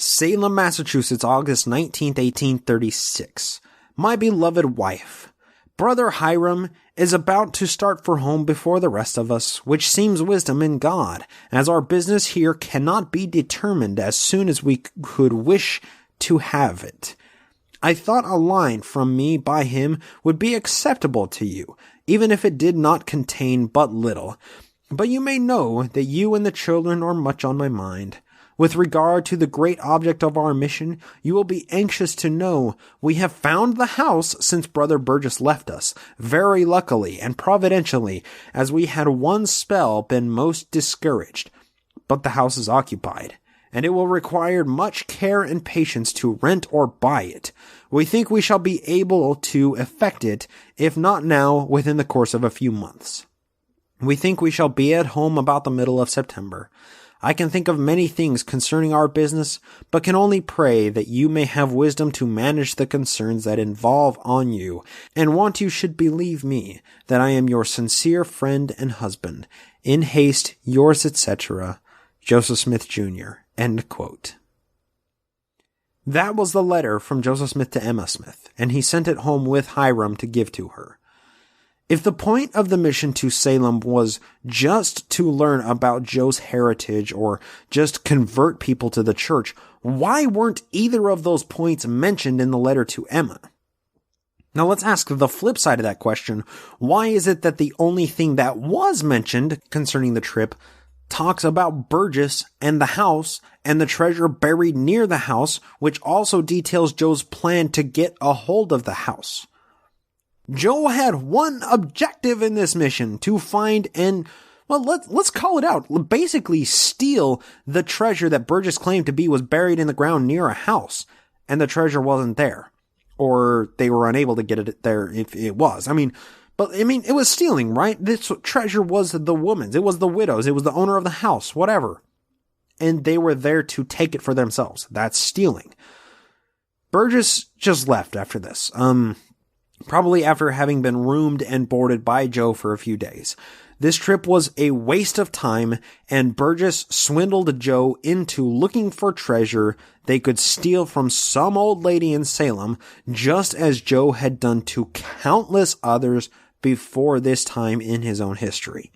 Salem, Massachusetts, August 19th, 1836. My beloved wife, Brother Hiram is about to start for home before the rest of us, which seems wisdom in God, as our business here cannot be determined as soon as we could wish to have it. I thought a line from me by him would be acceptable to you, even if it did not contain but little. But you may know that you and the children are much on my mind. With regard to the great object of our mission, you will be anxious to know we have found the house since Brother Burgess left us, very luckily and providentially, as we had one spell been most discouraged. But the house is occupied, and it will require much care and patience to rent or buy it. We think we shall be able to effect it, if not now, within the course of a few months. We think we shall be at home about the middle of September. I can think of many things concerning our business, but can only pray that you may have wisdom to manage the concerns that involve on you, and want you should believe me, that I am your sincere friend and husband. In haste, yours, etc., Joseph Smith, Jr. End quote. That was the letter from Joseph Smith to Emma Smith, and he sent it home with Hiram to give to her. If the point of the mission to Salem was just to learn about Joe's heritage or just convert people to the church, why weren't either of those points mentioned in the letter to Emma? Now let's ask the flip side of that question. Why is it that the only thing that was mentioned concerning the trip talks about Burgess and the house and the treasure buried near the house, which also details Joe's plan to get a hold of the house? Joe had one objective in this mission, to find and, well, let's call it out, basically steal the treasure that Burgess claimed to be was buried in the ground near a house, and the treasure wasn't there. Or they were unable to get it there if it was. It was stealing, right? This treasure was the woman's, it was the widow's, it was the owner of the house, whatever. And they were there to take it for themselves. That's stealing. Burgess just left after this. Probably after having been roomed and boarded by Joe for a few days. This trip was a waste of time, and Burgess swindled Joe into looking for treasure they could steal from some old lady in Salem, just as Joe had done to countless others before this time in his own history.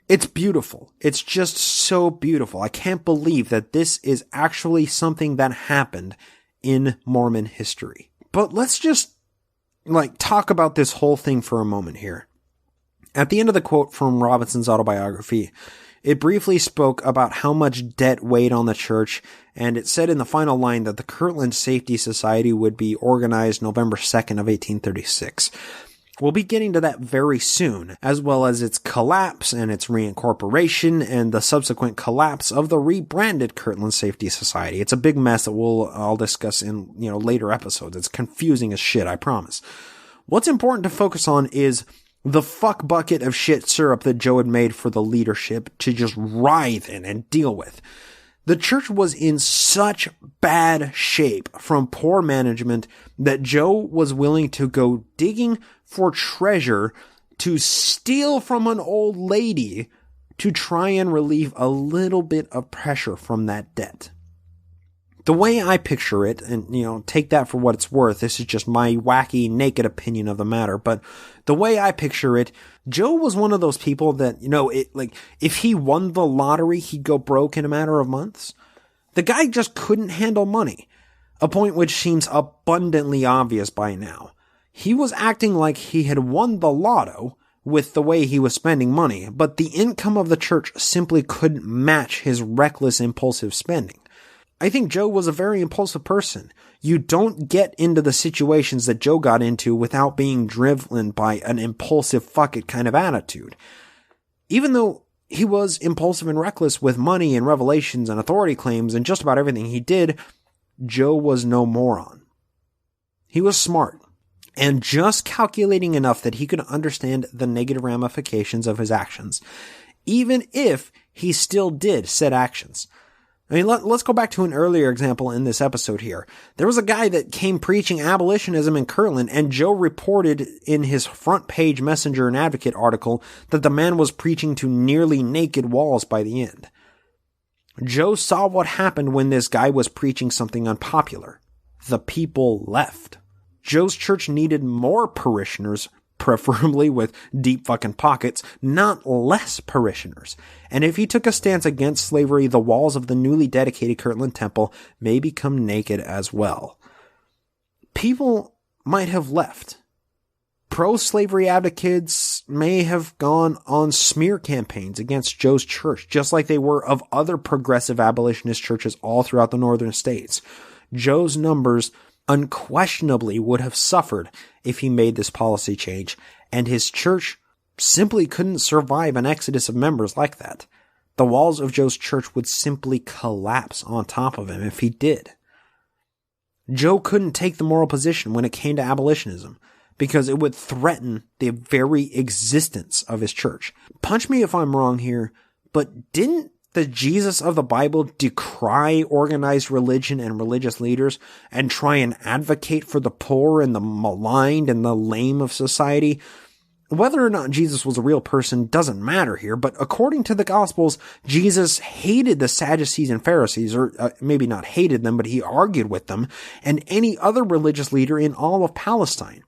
It's beautiful. It's just so beautiful. I can't believe that this is actually something that happened in Mormon history. But let's just talk about this whole thing for a moment here. At the end of the quote from Robinson's autobiography, it briefly spoke about how much debt weighed on the church, and it said in the final line that the Kirtland Safety Society would be organized November 2nd of 1836. We'll be getting to that very soon, as well as its collapse and its reincorporation and the subsequent collapse of the rebranded Kirtland Safety Society. It's a big mess that I'll discuss in, later episodes. It's confusing as shit, I promise. What's important to focus on is the fuck bucket of shit syrup that Joe had made for the leadership to just writhe in and deal with. The church was in such bad shape from poor management that Joe was willing to go digging for treasure to steal from an old lady to try and relieve a little bit of pressure from that debt. The way I picture it, and, take that for what it's worth, this is just my wacky, naked opinion of the matter, but the way I picture it, Joe was one of those people that, if he won the lottery, he'd go broke in a matter of months. The guy just couldn't handle money, a point which seems abundantly obvious by now. He was acting like he had won the lotto with the way he was spending money, but the income of the church simply couldn't match his reckless, impulsive spending. I think Joe was a very impulsive person. You don't get into the situations that Joe got into without being driven by an impulsive fuck it kind of attitude. Even though he was impulsive and reckless with money and revelations and authority claims and just about everything he did, Joe was no moron. He was smart and just calculating enough that he could understand the negative ramifications of his actions, even if he still did said actions. I mean, let's go back to an earlier example in this episode here. There was a guy that came preaching abolitionism in Kirtland, and Joe reported in his front page Messenger and Advocate article that the man was preaching to nearly naked walls by the end. Joe saw what happened when this guy was preaching something unpopular. The people left. Joe's church needed more parishioners, preferably with deep fucking pockets, not less parishioners. And if he took a stance against slavery, the walls of the newly dedicated Kirtland Temple may become naked as well. People might have left. Pro-slavery advocates may have gone on smear campaigns against Joe's church, just like they were of other progressive abolitionist churches all throughout the northern states. Joe's numbers unquestionably would have suffered if he made this policy change, and his church simply couldn't survive an exodus of members like that. The walls of Joe's church would simply collapse on top of him if he did. Joe couldn't take the moral position when it came to abolitionism, because it would threaten the very existence of his church. Punch me if I'm wrong here, but didn't the Jesus of the Bible decry organized religion and religious leaders and try and advocate for the poor and the maligned and the lame of society? Whether or not Jesus was a real person doesn't matter here, but according to the Gospels, Jesus hated the Sadducees and Pharisees, or maybe not hated them, but he argued with them, and any other religious leader in all of Palestine.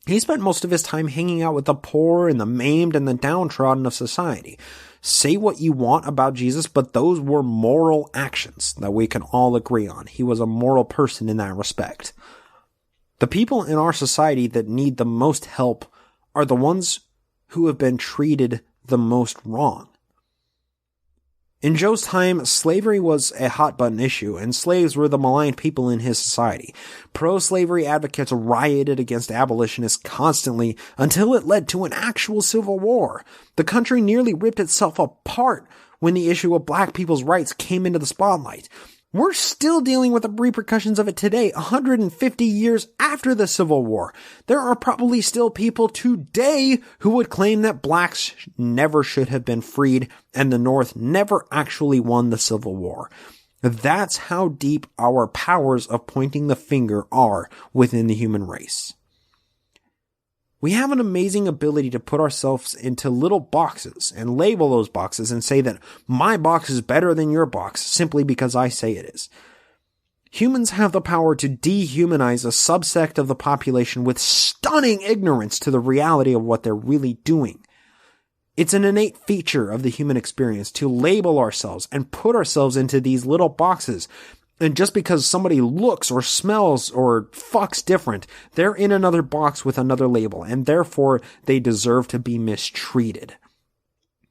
He spent most of his time hanging out with the poor and the maimed and the downtrodden of society. Say what you want about Jesus, but those were moral actions that we can all agree on. He was a moral person in that respect. The people in our society that need the most help are the ones who have been treated the most wrong. In Joe's time, slavery was a hot-button issue, and slaves were the maligned people in his society. Pro-slavery advocates rioted against abolitionists constantly until it led to an actual civil war. The country nearly ripped itself apart when the issue of black people's rights came into the spotlight. We're still dealing with the repercussions of it today, 150 years after the Civil War. There are probably still people today who would claim that blacks never should have been freed and the North never actually won the Civil War. That's how deep our powers of pointing the finger are within the human race. We have an amazing ability to put ourselves into little boxes and label those boxes and say that my box is better than your box simply because I say it is. Humans have the power to dehumanize a subsect of the population with stunning ignorance to the reality of what they're really doing. It's an innate feature of the human experience to label ourselves and put ourselves into these little boxes. And just because somebody looks or smells or fucks different, they're in another box with another label, and therefore they deserve to be mistreated.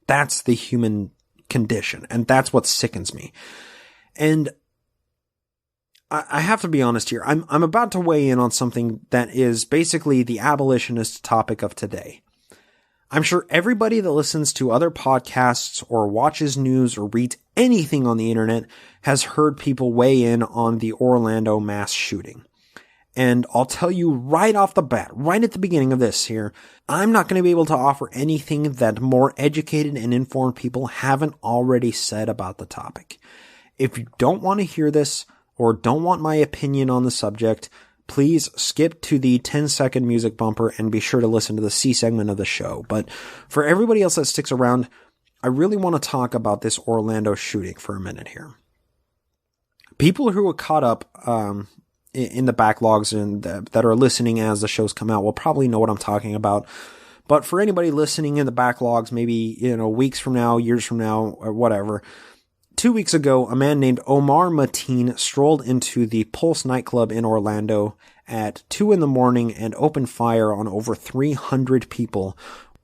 That's the human condition, and that's what sickens me. And I have to be honest here. I'm about to weigh in on something that is basically the abolitionist topic of today. I'm sure everybody that listens to other podcasts or watches news or reads anything on the internet has heard people weigh in on the Orlando mass shooting. And I'll tell you right off the bat, right at the beginning of this here, I'm not going to be able to offer anything that more educated and informed people haven't already said about the topic. If you don't want to hear this or don't want my opinion on the subject, please skip to the 10-second music bumper and be sure to listen to the C segment of the show. But for everybody else that sticks around, I really want to talk about this Orlando shooting for a minute here. People who are caught up in the backlogs and that are listening as the shows come out will probably know what I'm talking about. But for anybody listening in the backlogs, maybe, weeks from now, years from now, or whatever, 2 weeks ago, a man named Omar Mateen strolled into the Pulse nightclub in Orlando at 2 a.m. and opened fire on over 300 people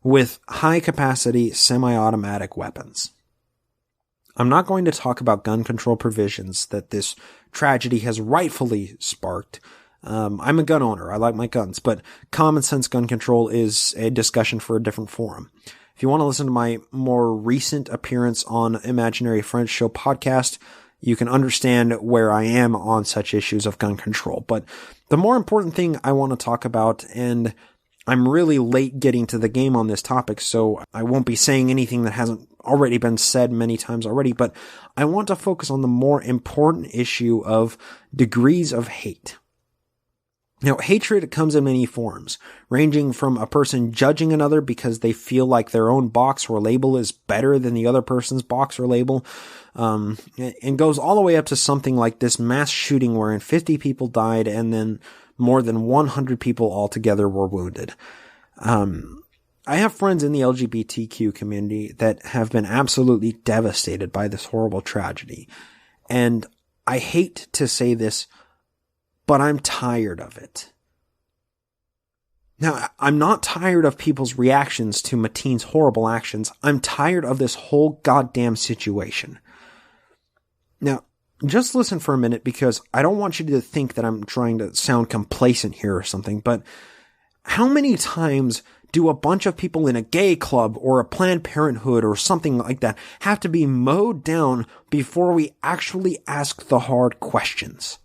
with high-capacity semi-automatic weapons. I'm not going to talk about gun control provisions that this tragedy has rightfully sparked. I'm a gun owner. I like my guns, but common sense gun control is a discussion for a different forum. If you want to listen to my more recent appearance on Imaginary Friends Show podcast, you can understand where I am on such issues of gun control. But the more important thing I want to talk about, and I'm really late getting to the game on this topic, so I won't be saying anything that hasn't already been said many times already, but I want to focus on the more important issue of degrees of hate. Now, hatred comes in many forms, ranging from a person judging another because they feel like their own box or label is better than the other person's box or label, and goes all the way up to something like this mass shooting wherein 50 people died and then more than 100 people altogether were wounded. I have friends in the LGBTQ community that have been absolutely devastated by this horrible tragedy. And I hate to say this, but I'm tired of it. Now, I'm not tired of people's reactions to Mateen's horrible actions. I'm tired of this whole goddamn situation. Now, just listen for a minute, because I don't want you to think that I'm trying to sound complacent here or something, but how many times do a bunch of people in a gay club or a Planned Parenthood or something like that have to be mowed down before we actually ask the hard questions?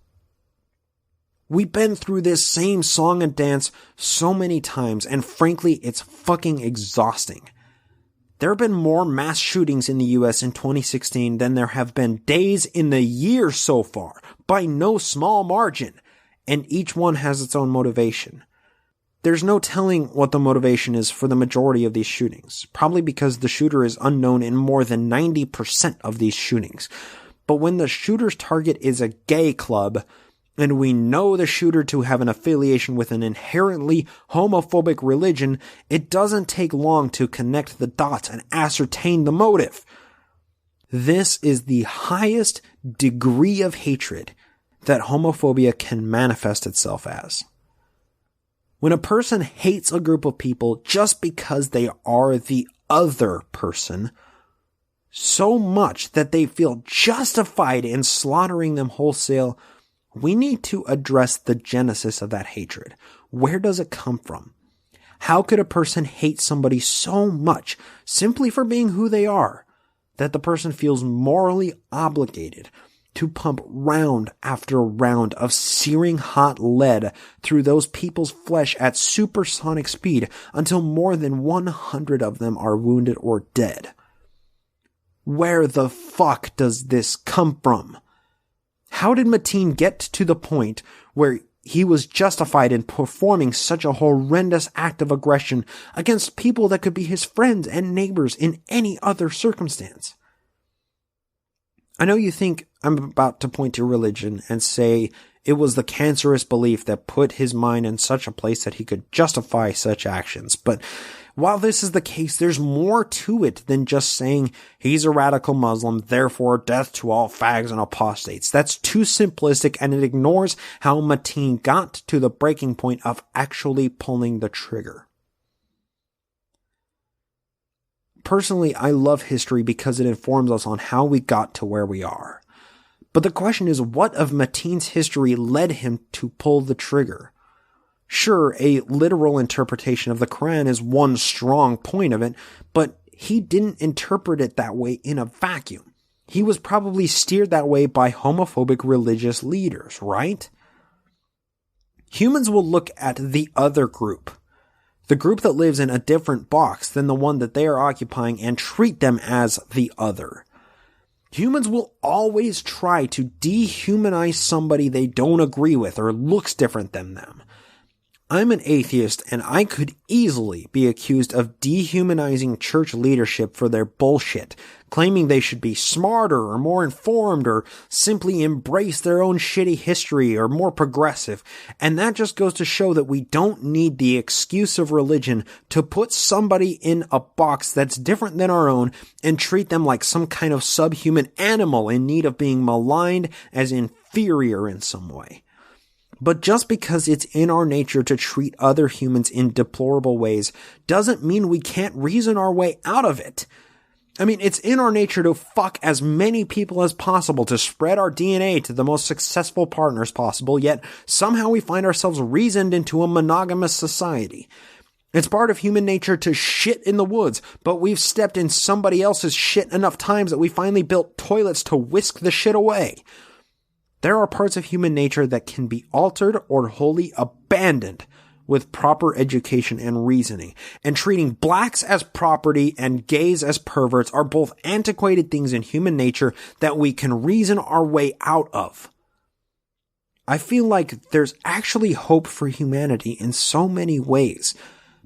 We've been through this same song and dance so many times, and frankly, it's fucking exhausting. There have been more mass shootings in the US in 2016 than there have been days in the year so far, by no small margin, and each one has its own motivation. There's no telling what the motivation is for the majority of these shootings, probably because the shooter is unknown in more than 90% of these shootings. But when the shooter's target is a gay club, and we know the shooter to have an affiliation with an inherently homophobic religion, it doesn't take long to connect the dots and ascertain the motive. This is the highest degree of hatred that homophobia can manifest itself as. When a person hates a group of people just because they are the other person, so much that they feel justified in slaughtering them wholesale, we need to address the genesis of that hatred. Where does it come from? How could a person hate somebody so much simply for being who they are that the person feels morally obligated to pump round after round of searing hot lead through those people's flesh at supersonic speed until more than 100 of them are wounded or dead? Where the fuck does this come from? How did Mateen get to the point where he was justified in performing such a horrendous act of aggression against people that could be his friends and neighbors in any other circumstance? I know you think I'm about to point to religion and say it was the cancerous belief that put his mind in such a place that he could justify such actions, but while this is the case, there's more to it than just saying he's a radical Muslim, therefore death to all fags and apostates. That's too simplistic, and it ignores how Mateen got to the breaking point of actually pulling the trigger. Personally, I love history because it informs us on how we got to where we are. But the question is, what of Mateen's history led him to pull the trigger? Sure, a literal interpretation of the Quran is one strong point of it, but he didn't interpret it that way in a vacuum. He was probably steered that way by homophobic religious leaders, right? Humans will look at the other group, the group that lives in a different box than the one that they are occupying, and treat them as the other. Humans will always try to dehumanize somebody they don't agree with or looks different than them. I'm an atheist, and I could easily be accused of dehumanizing church leadership for their bullshit, claiming they should be smarter or more informed or simply embrace their own shitty history or more progressive. And that just goes to show that we don't need the excuse of religion to put somebody in a box that's different than our own and treat them like some kind of subhuman animal in need of being maligned as inferior in some way. But just because it's in our nature to treat other humans in deplorable ways doesn't mean we can't reason our way out of it. I mean, it's in our nature to fuck as many people as possible, to spread our DNA to the most successful partners possible, yet somehow we find ourselves reasoned into a monogamous society. It's part of human nature to shit in the woods, but we've stepped in somebody else's shit enough times that we finally built toilets to whisk the shit away. There are parts of human nature that can be altered or wholly abandoned with proper education and reasoning. And treating blacks as property and gays as perverts are both antiquated things in human nature that we can reason our way out of. I feel like there's actually hope for humanity in so many ways.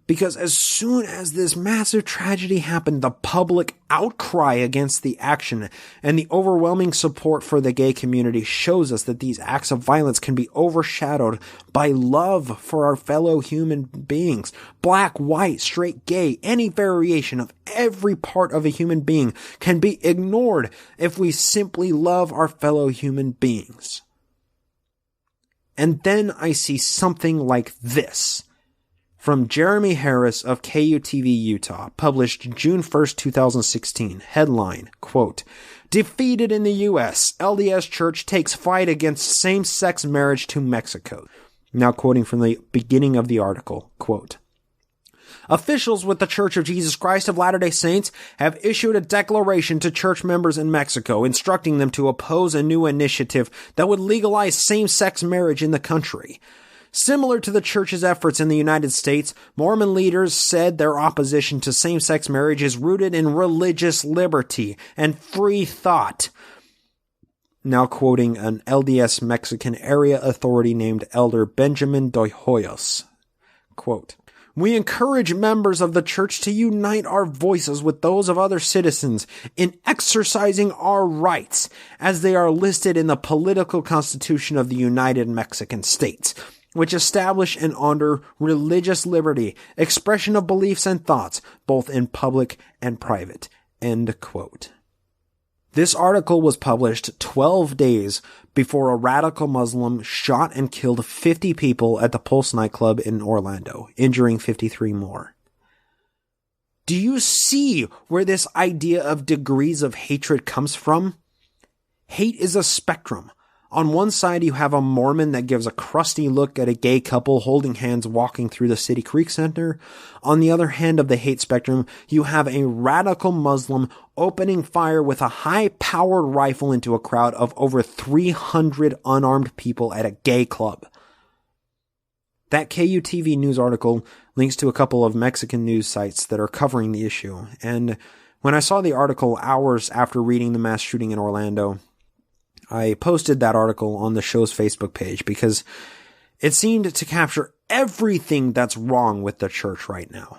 Because as soon as this massive tragedy happened, the public outcry against the action and the overwhelming support for the gay community shows us that these acts of violence can be overshadowed by love for our fellow human beings. Black, white, straight, gay, any variation of every part of a human being can be ignored if we simply love our fellow human beings. And then I see something like this. From Jeremy Harris of KUTV Utah, published June 1st, 2016. Headline, quote, "Defeated in the U.S., LDS Church takes fight against same-sex marriage to Mexico." Now quoting from the beginning of the article, quote, "Officials with the Church of Jesus Christ of Latter-day Saints have issued a declaration to church members in Mexico instructing them to oppose a new initiative that would legalize same-sex marriage in the country. Similar to the church's efforts in the United States, Mormon leaders said their opposition to same-sex marriage is rooted in religious liberty and free thought." Now quoting an LDS Mexican area authority named Elder Benjamin de Hoyos, quote, "We encourage members of the church to unite our voices with those of other citizens in exercising our rights as they are listed in the political constitution of the United Mexican States, which establish and honor religious liberty, expression of beliefs and thoughts, both in public and private." End quote. This article was published 12 days before a radical Muslim shot and killed 50 people at the Pulse nightclub in Orlando, injuring 53 more. Do you see where this idea of degrees of hatred comes from? Hate is a spectrum. On one side, you have a Mormon that gives a crusty look at a gay couple holding hands walking through the City Creek Center. On the other hand of the hate spectrum, you have a radical Muslim opening fire with a high-powered rifle into a crowd of over 300 unarmed people at a gay club. That KUTV news article links to a couple of Mexican news sites that are covering the issue. And when I saw the article hours after reading the mass shooting in Orlando, I posted that article on the show's Facebook page because it seemed to capture everything that's wrong with the church right now.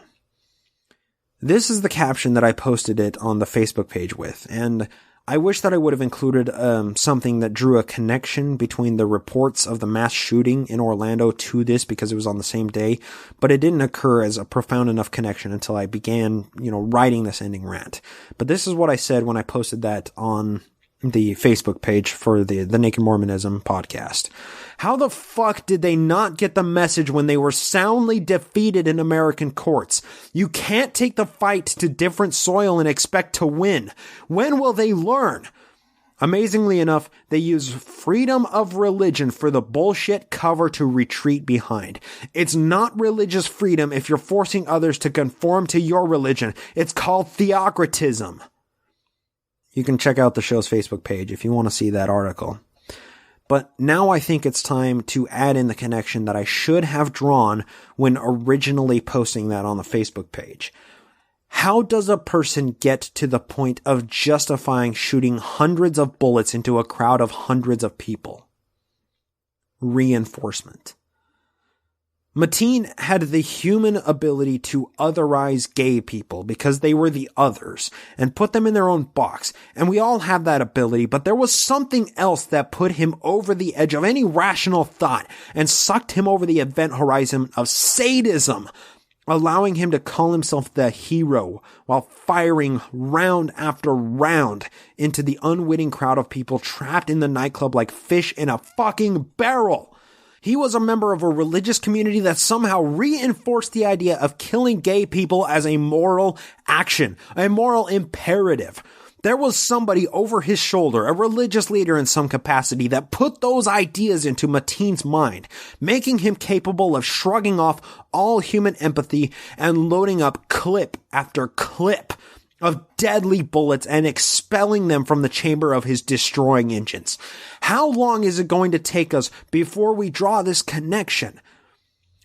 This is the caption that I posted it on the Facebook page with, and I wish that I would have included something that drew a connection between the reports of the mass shooting in Orlando to this because it was on the same day, but it didn't occur as a profound enough connection until I began, writing this ending rant. But this is what I said when I posted that on the Facebook page for the Naked Mormonism podcast. How the fuck did they not get the message when they were soundly defeated in American courts? You can't take the fight to different soil and expect to win. When will they learn? Amazingly enough, they use freedom of religion for the bullshit cover to retreat behind. It's not religious freedom if you're forcing others to conform to your religion. It's called theocratism. You can check out the show's Facebook page if you want to see that article. But now I think it's time to add in the connection that I should have drawn when originally posting that on the Facebook page. How does a person get to the point of justifying shooting hundreds of bullets into a crowd of hundreds of people? Reinforcement. Mateen had the human ability to otherize gay people because they were the others and put them in their own box. And we all have that ability, but there was something else that put him over the edge of any rational thought and sucked him over the event horizon of sadism, allowing him to call himself the hero while firing round after round into the unwitting crowd of people trapped in the nightclub like fish in a fucking barrel. He was a member of a religious community that somehow reinforced the idea of killing gay people as a moral action, a moral imperative. There was somebody over his shoulder, a religious leader in some capacity, that put those ideas into Mateen's mind, making him capable of shrugging off all human empathy and loading up clip after clip of deadly bullets and expelling them from the chamber of his destroying engines. How long is it going to take us before we draw this connection?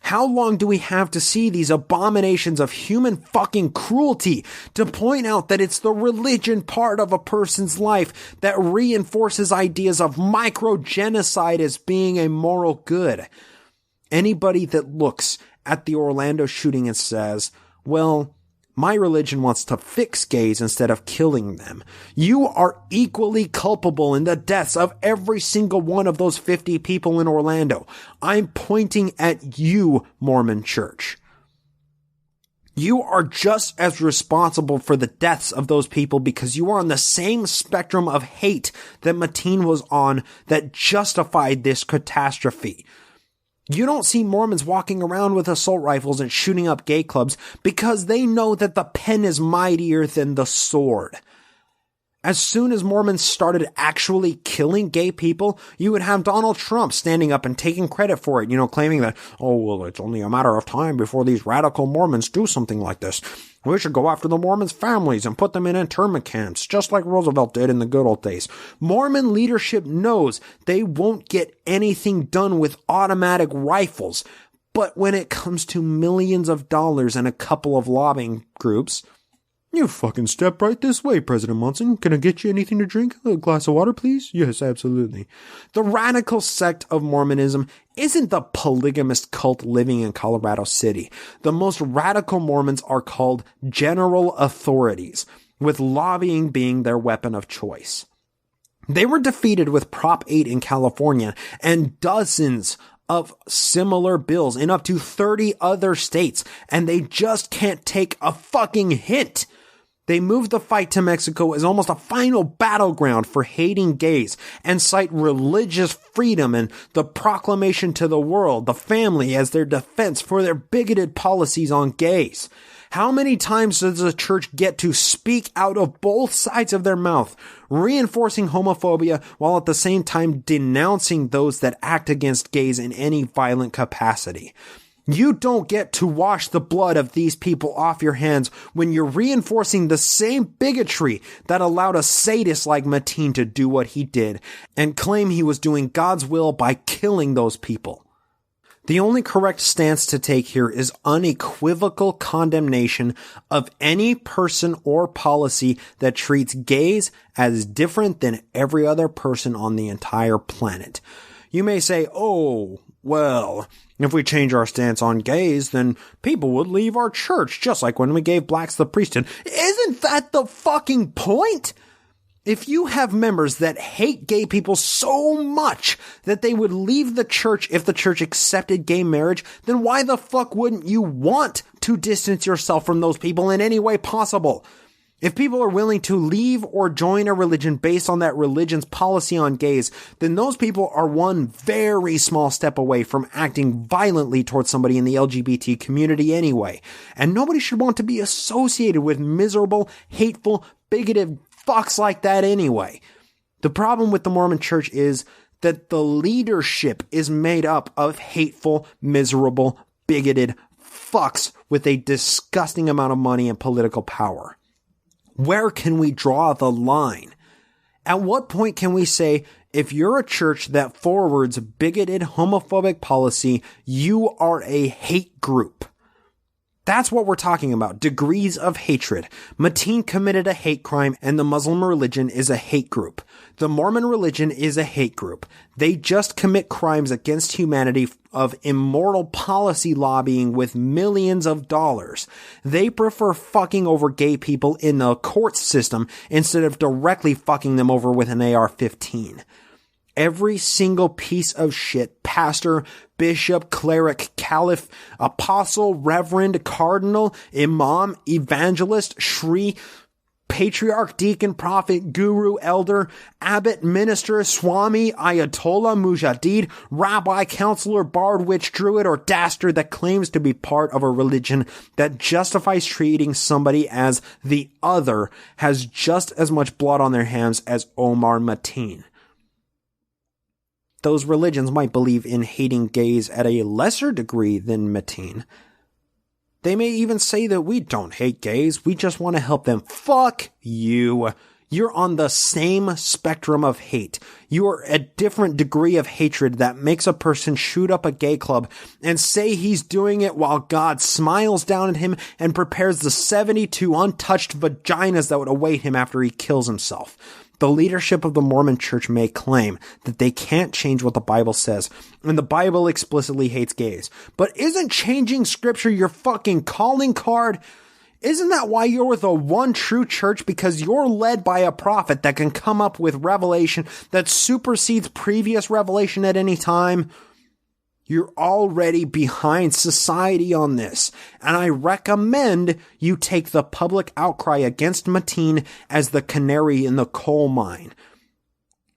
How long do we have to see these abominations of human fucking cruelty to point out that it's the religion part of a person's life that reinforces ideas of micro-genocide as being a moral good? Anybody that looks at the Orlando shooting and says, well, my religion wants to fix gays instead of killing them, you are equally culpable in the deaths of every single one of those 50 people in Orlando. I'm pointing at you, Mormon Church. You are just as responsible for the deaths of those people because you are on the same spectrum of hate that Mateen was on that justified this catastrophe. You don't see Mormons walking around with assault rifles and shooting up gay clubs because they know that the pen is mightier than the sword. As soon as Mormons started actually killing gay people, you would have Donald Trump standing up and taking credit for it, claiming that, oh, well, it's only a matter of time before these radical Mormons do something like this. We should go after the Mormons' families and put them in internment camps, just like Roosevelt did in the good old days. Mormon leadership knows they won't get anything done with automatic rifles, but when it comes to millions of dollars and a couple of lobbying groups, you fucking step right this way, President Monson. Can I get you anything to drink? A glass of water, please? Yes, absolutely. The radical sect of Mormonism isn't the polygamist cult living in Colorado City. The most radical Mormons are called general authorities, with lobbying being their weapon of choice. They were defeated with Prop 8 in California and dozens of similar bills in up to 30 other states, and they just can't take a fucking hint. They moved the fight to Mexico as almost a final battleground for hating gays and cite religious freedom and the proclamation to the world, the family, as their defense for their bigoted policies on gays. How many times does the church get to speak out of both sides of their mouth, reinforcing homophobia while at the same time denouncing those that act against gays in any violent capacity? You don't get to wash the blood of these people off your hands when you're reinforcing the same bigotry that allowed a sadist like Mateen to do what he did and claim he was doing God's will by killing those people. The only correct stance to take here is unequivocal condemnation of any person or policy that treats gays as different than every other person on the entire planet. You may say, oh, well, if we change our stance on gays, then people would leave our church, just like when we gave blacks the priesthood. Isn't that the fucking point? If you have members that hate gay people so much that they would leave the church if the church accepted gay marriage, then why the fuck wouldn't you want to distance yourself from those people in any way possible? If people are willing to leave or join a religion based on that religion's policy on gays, then those people are one very small step away from acting violently towards somebody in the LGBT community anyway. And nobody should want to be associated with miserable, hateful, bigoted fucks like that anyway. The problem with the Mormon Church is that the leadership is made up of hateful, miserable, bigoted fucks with a disgusting amount of money and political power. Where can we draw the line? At what point can we say, if you're a church that forwards bigoted, homophobic policy, you are a hate group? That's what we're talking about. Degrees of hatred. Mateen committed a hate crime, and the Muslim religion is a hate group. The Mormon religion is a hate group. They just commit crimes against humanity of immoral policy lobbying with millions of dollars. They prefer fucking over gay people in the court system instead of directly fucking them over with an AR-15. Every single piece of shit, pastor, bishop, cleric, caliph, apostle, reverend, cardinal, imam, evangelist, shri, patriarch, deacon, prophet, guru, elder, abbot, minister, swami, ayatollah, mujahid, rabbi, counselor, bard, witch, druid, or dastard that claims to be part of a religion that justifies treating somebody as the other has just as much blood on their hands as Omar Mateen. Those religions might believe in hating gays at a lesser degree than Mateen. They may even say that we don't hate gays, we just want to help them. Fuck you. You're on the same spectrum of hate. You are a different degree of hatred that makes a person shoot up a gay club and say he's doing it while God smiles down at him and prepares the 72 untouched vaginas that would await him after he kills himself. The leadership of the Mormon Church may claim that they can't change what the Bible says, and the Bible explicitly hates gays. But isn't changing scripture your fucking calling card? Isn't that why you're the one true church? Because you're led by a prophet that can come up with revelation that supersedes previous revelation at any time? You're already behind society on this, and I recommend you take the public outcry against Mateen as the canary in the coal mine.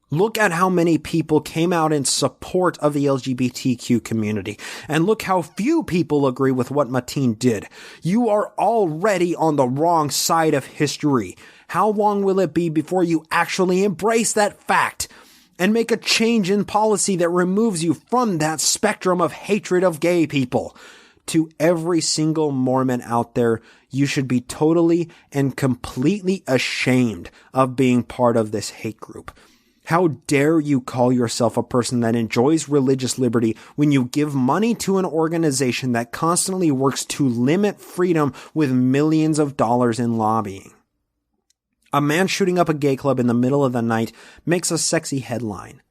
Look at how many people came out in support of the LGBTQ community, and look how few people agree with what Mateen did. You are already on the wrong side of history. How long will it be before you actually embrace that fact and make a change in policy that removes you from that spectrum of hatred of gay people? To every single Mormon out there, you should be totally and completely ashamed of being part of this hate group. How dare you call yourself a person that enjoys religious liberty when you give money to an organization that constantly works to limit freedom with millions of dollars in lobbying? A man shooting up a gay club in the middle of the night makes a sexy headline.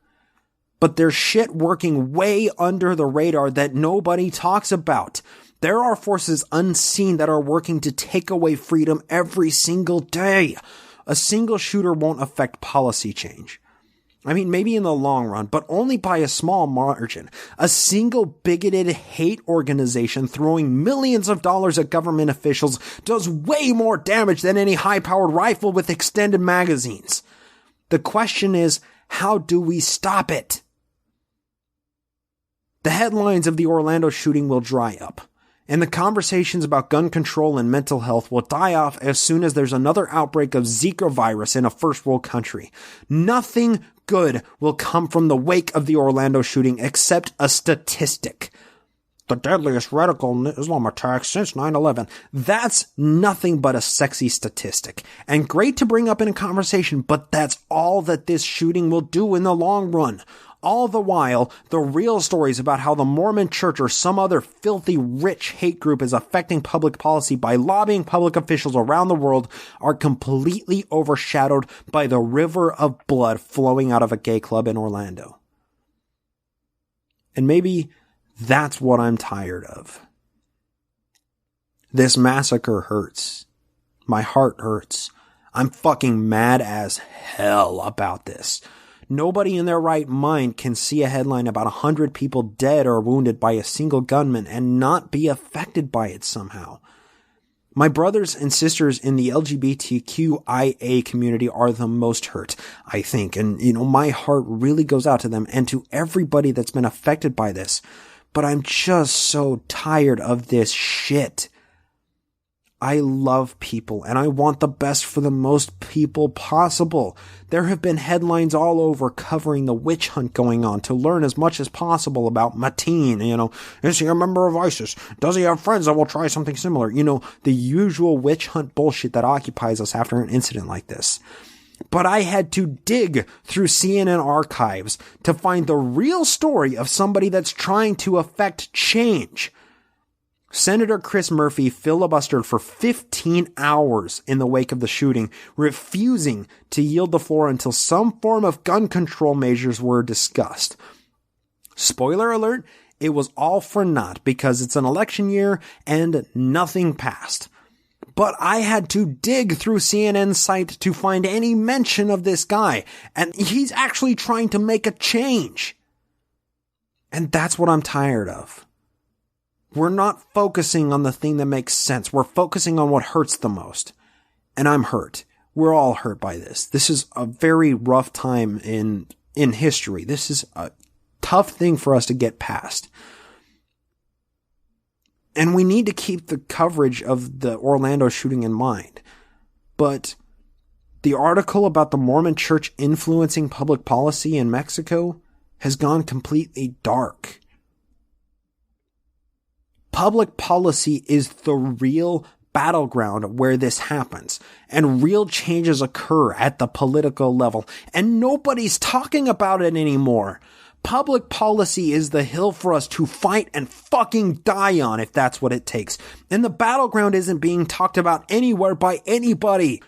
But there's shit working way under the radar that nobody talks about. There are forces unseen that are working to take away freedom every single day. A single shooter won't affect policy change. I mean, maybe in the long run, but only by a small margin. A single bigoted hate organization throwing millions of dollars at government officials does way more damage than any high-powered rifle with extended magazines. The question is, how do we stop it? The headlines of the Orlando shooting will dry up, and the conversations about gun control and mental health will die off as soon as there's another outbreak of Zika virus in a first world country. Nothing good will come from the wake of the Orlando shooting except a statistic. The deadliest radical Islam attack since 9/11. That's nothing but a sexy statistic. And great to bring up in a conversation, but that's all that this shooting will do in the long run. All the while, the real stories about how the Mormon Church or some other filthy rich hate group is affecting public policy by lobbying public officials around the world are completely overshadowed by the river of blood flowing out of a gay club in Orlando. And maybe that's what I'm tired of. This massacre hurts. My heart hurts. I'm fucking mad as hell about this. Nobody in their right mind can see a headline about 100 people dead or wounded by a single gunman and not be affected by it somehow. My brothers and sisters in the LGBTQIA community are the most hurt, I think. And, my heart really goes out to them and to everybody that's been affected by this. But I'm just so tired of this shit. I love people and I want the best for the most people possible. There have been headlines all over covering the witch hunt going on to learn as much as possible about Mateen. Is he a member of ISIS? Does he have friends that will try something similar? The usual witch hunt bullshit that occupies us after an incident like this. But I had to dig through CNN archives to find the real story of somebody that's trying to affect change. Senator Chris Murphy filibustered for 15 hours in the wake of the shooting, refusing to yield the floor until some form of gun control measures were discussed. Spoiler alert, it was all for naught because it's an election year and nothing passed. But I had to dig through CNN's site to find any mention of this guy, and he's actually trying to make a change. And that's what I'm tired of. We're not focusing on the thing that makes sense. We're focusing on what hurts the most. And I'm hurt. We're all hurt by this. This is a very rough time in history. This is a tough thing for us to get past. And we need to keep the coverage of the Orlando shooting in mind. But the article about the Mormon Church influencing public policy in Mexico has gone completely dark. Public policy is the real battleground where this happens, and real changes occur at the political level, and nobody's talking about it anymore. Public policy is the hill for us to fight and fucking die on if that's what it takes. And the battleground isn't being talked about anywhere by anybody.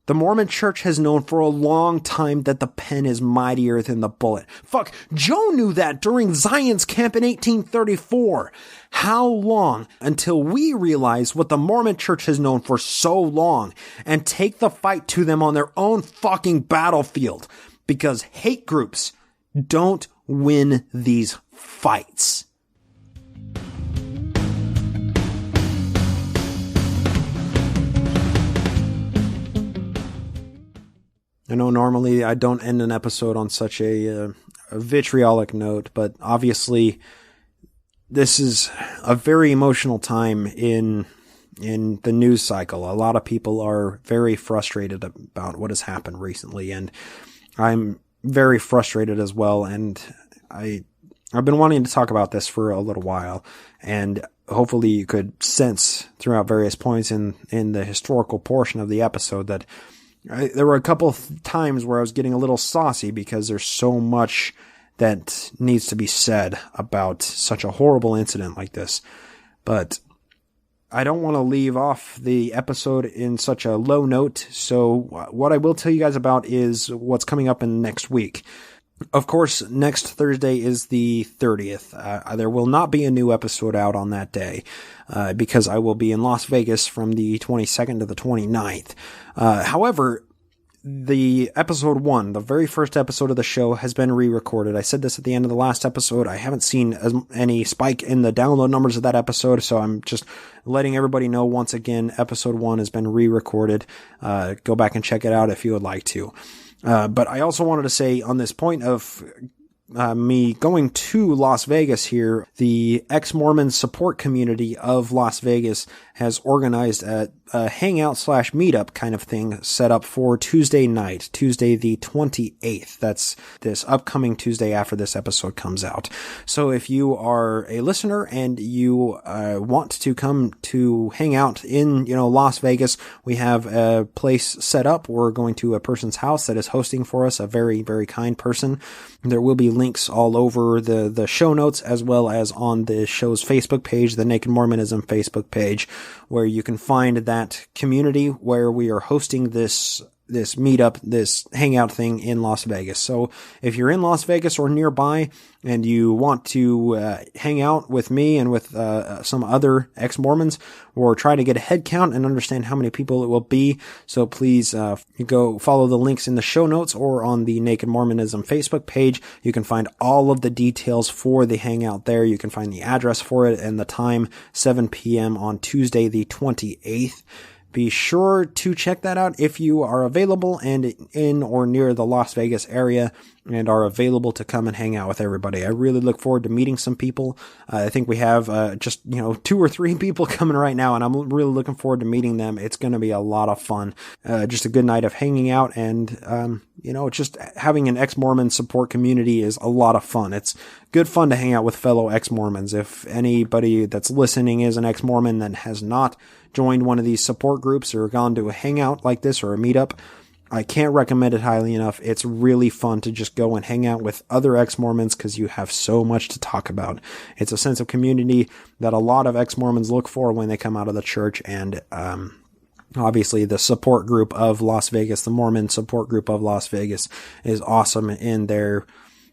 The Mormon Church has known for a long time that the pen is mightier than the bullet. Fuck, Joe knew that during Zion's camp in 1834. How long until we realize what the Mormon Church has known for so long and take the fight to them on their own fucking battlefield? Because hate groups don't win these fights. I know normally I don't end an episode on such a vitriolic note, but obviously this is a very emotional time in the news cycle. A lot of people are very frustrated about what has happened recently, and I'm very frustrated as well. And I've been wanting to talk about this for a little while, and hopefully you could sense throughout various points in the historical portion of the episode that there were a couple of times where I was getting a little saucy because there's so much that needs to be said about such a horrible incident like this. But I don't want to leave off the episode in such a low note, so what I will tell you guys about is what's coming up in next week. Of course, next Thursday is the 30th. There will not be a new episode out on that day, because I will be in Las Vegas from the 22nd to the 29th. However, the episode 1, the very first episode of the show, has been re-recorded. I said this at the end of the last episode. I haven't seen any spike in the download numbers of that episode, so I'm just letting everybody know once again, episode 1 has been re-recorded. Go back and check it out if you would like to. But I also wanted to say on this point of me going to Las Vegas here, the ex-Mormon support community of Las Vegas has organized a hangout/meetup kind of thing set up for Tuesday night, Tuesday the 28th. That's this upcoming Tuesday after this episode comes out. So if you are a listener and you want to come to hang out in, Las Vegas, we have a place set up. We're going to a person's house that is hosting for us, a very, very kind person. There will be links all over the show notes as well as on the show's Facebook page, the Naked Mormonism Facebook page, where you can find that community where we are hosting this meetup, this hangout thing in Las Vegas. So if you're in Las Vegas or nearby and you want to hang out with me and with some other ex-Mormons, or try to get a head count and understand how many people it will be, so please you go follow the links in the show notes or on the Naked Mormonism Facebook page. You can find all of the details for the hangout there. You can find the address for it and the time, 7 p.m. on Tuesday the 28th. Be sure to check that out if you are available and in or near the Las Vegas area and are available to come and hang out with everybody. I really look forward to meeting some people. I think we have just 2 or 3 people coming right now, and I'm really looking forward to meeting them. It's going to be a lot of fun. Just a good night of hanging out, and just having an ex-Mormon support community is a lot of fun. It's good fun to hang out with fellow ex-Mormons. If anybody that's listening is an ex-Mormon that has not joined one of these support groups or gone to a hangout like this or a meetup, I can't recommend it highly enough. It's really fun to just go and hang out with other ex-Mormons because you have so much to talk about. It's a sense of community that a lot of ex-Mormons look for when they come out of the church, and obviously the support group of Las Vegas, the Mormon support group of Las Vegas, is awesome in their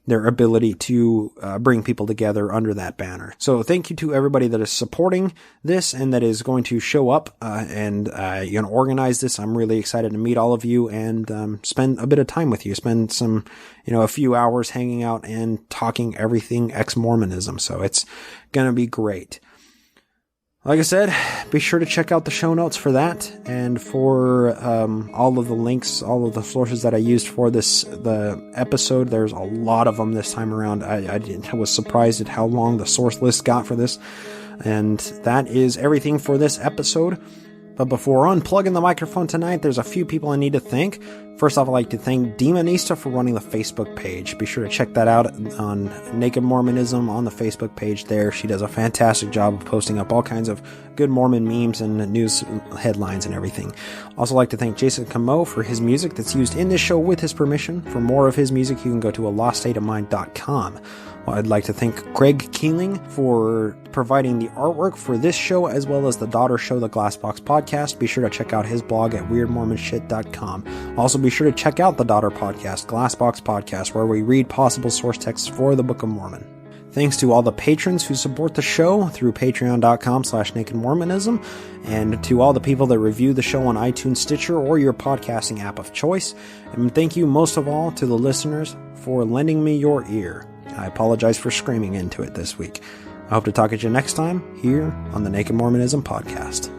ability to bring people together under that banner. So thank you to everybody that is supporting this and that is going to show up and organize this. I'm really excited to meet all of you and spend a bit of time with you, spend some, a few hours hanging out and talking everything ex-Mormonism. So it's going to be great. Like I said, be sure to check out the show notes for that and for all of the links, all of the sources that I used for the episode. There's a lot of them this time around. I was surprised at how long the source list got for this. And that is everything for this episode. But before unplugging the microphone tonight, there's a few people I need to thank. First off, I'd like to thank Demonista for running the Facebook page. Be sure to check that out on Naked Mormonism on the Facebook page there. She does a fantastic job of posting up all kinds of good Mormon memes and news headlines and everything. Also like to thank Jason Camo for his music that's used in this show with his permission. For more of his music, you can go to aloststateofmind.com. Well, I'd like to thank Greg Keeling for providing the artwork for this show, as well as the daughter show, the Glassbox Podcast. Be sure to check out his blog at weirdmormonshit.com. Also, be sure to check out the daughter podcast, Glassbox Podcast, where we read possible source texts for the Book of Mormon. Thanks to all the patrons who support the show through patreon.com/nakedmormonism, and to all the people that review the show on iTunes, Stitcher, or your podcasting app of choice. And thank you most of all to the listeners for lending me your ear. I apologize for screaming into it this week. I hope to talk at you next time here on the Naked Mormonism Podcast.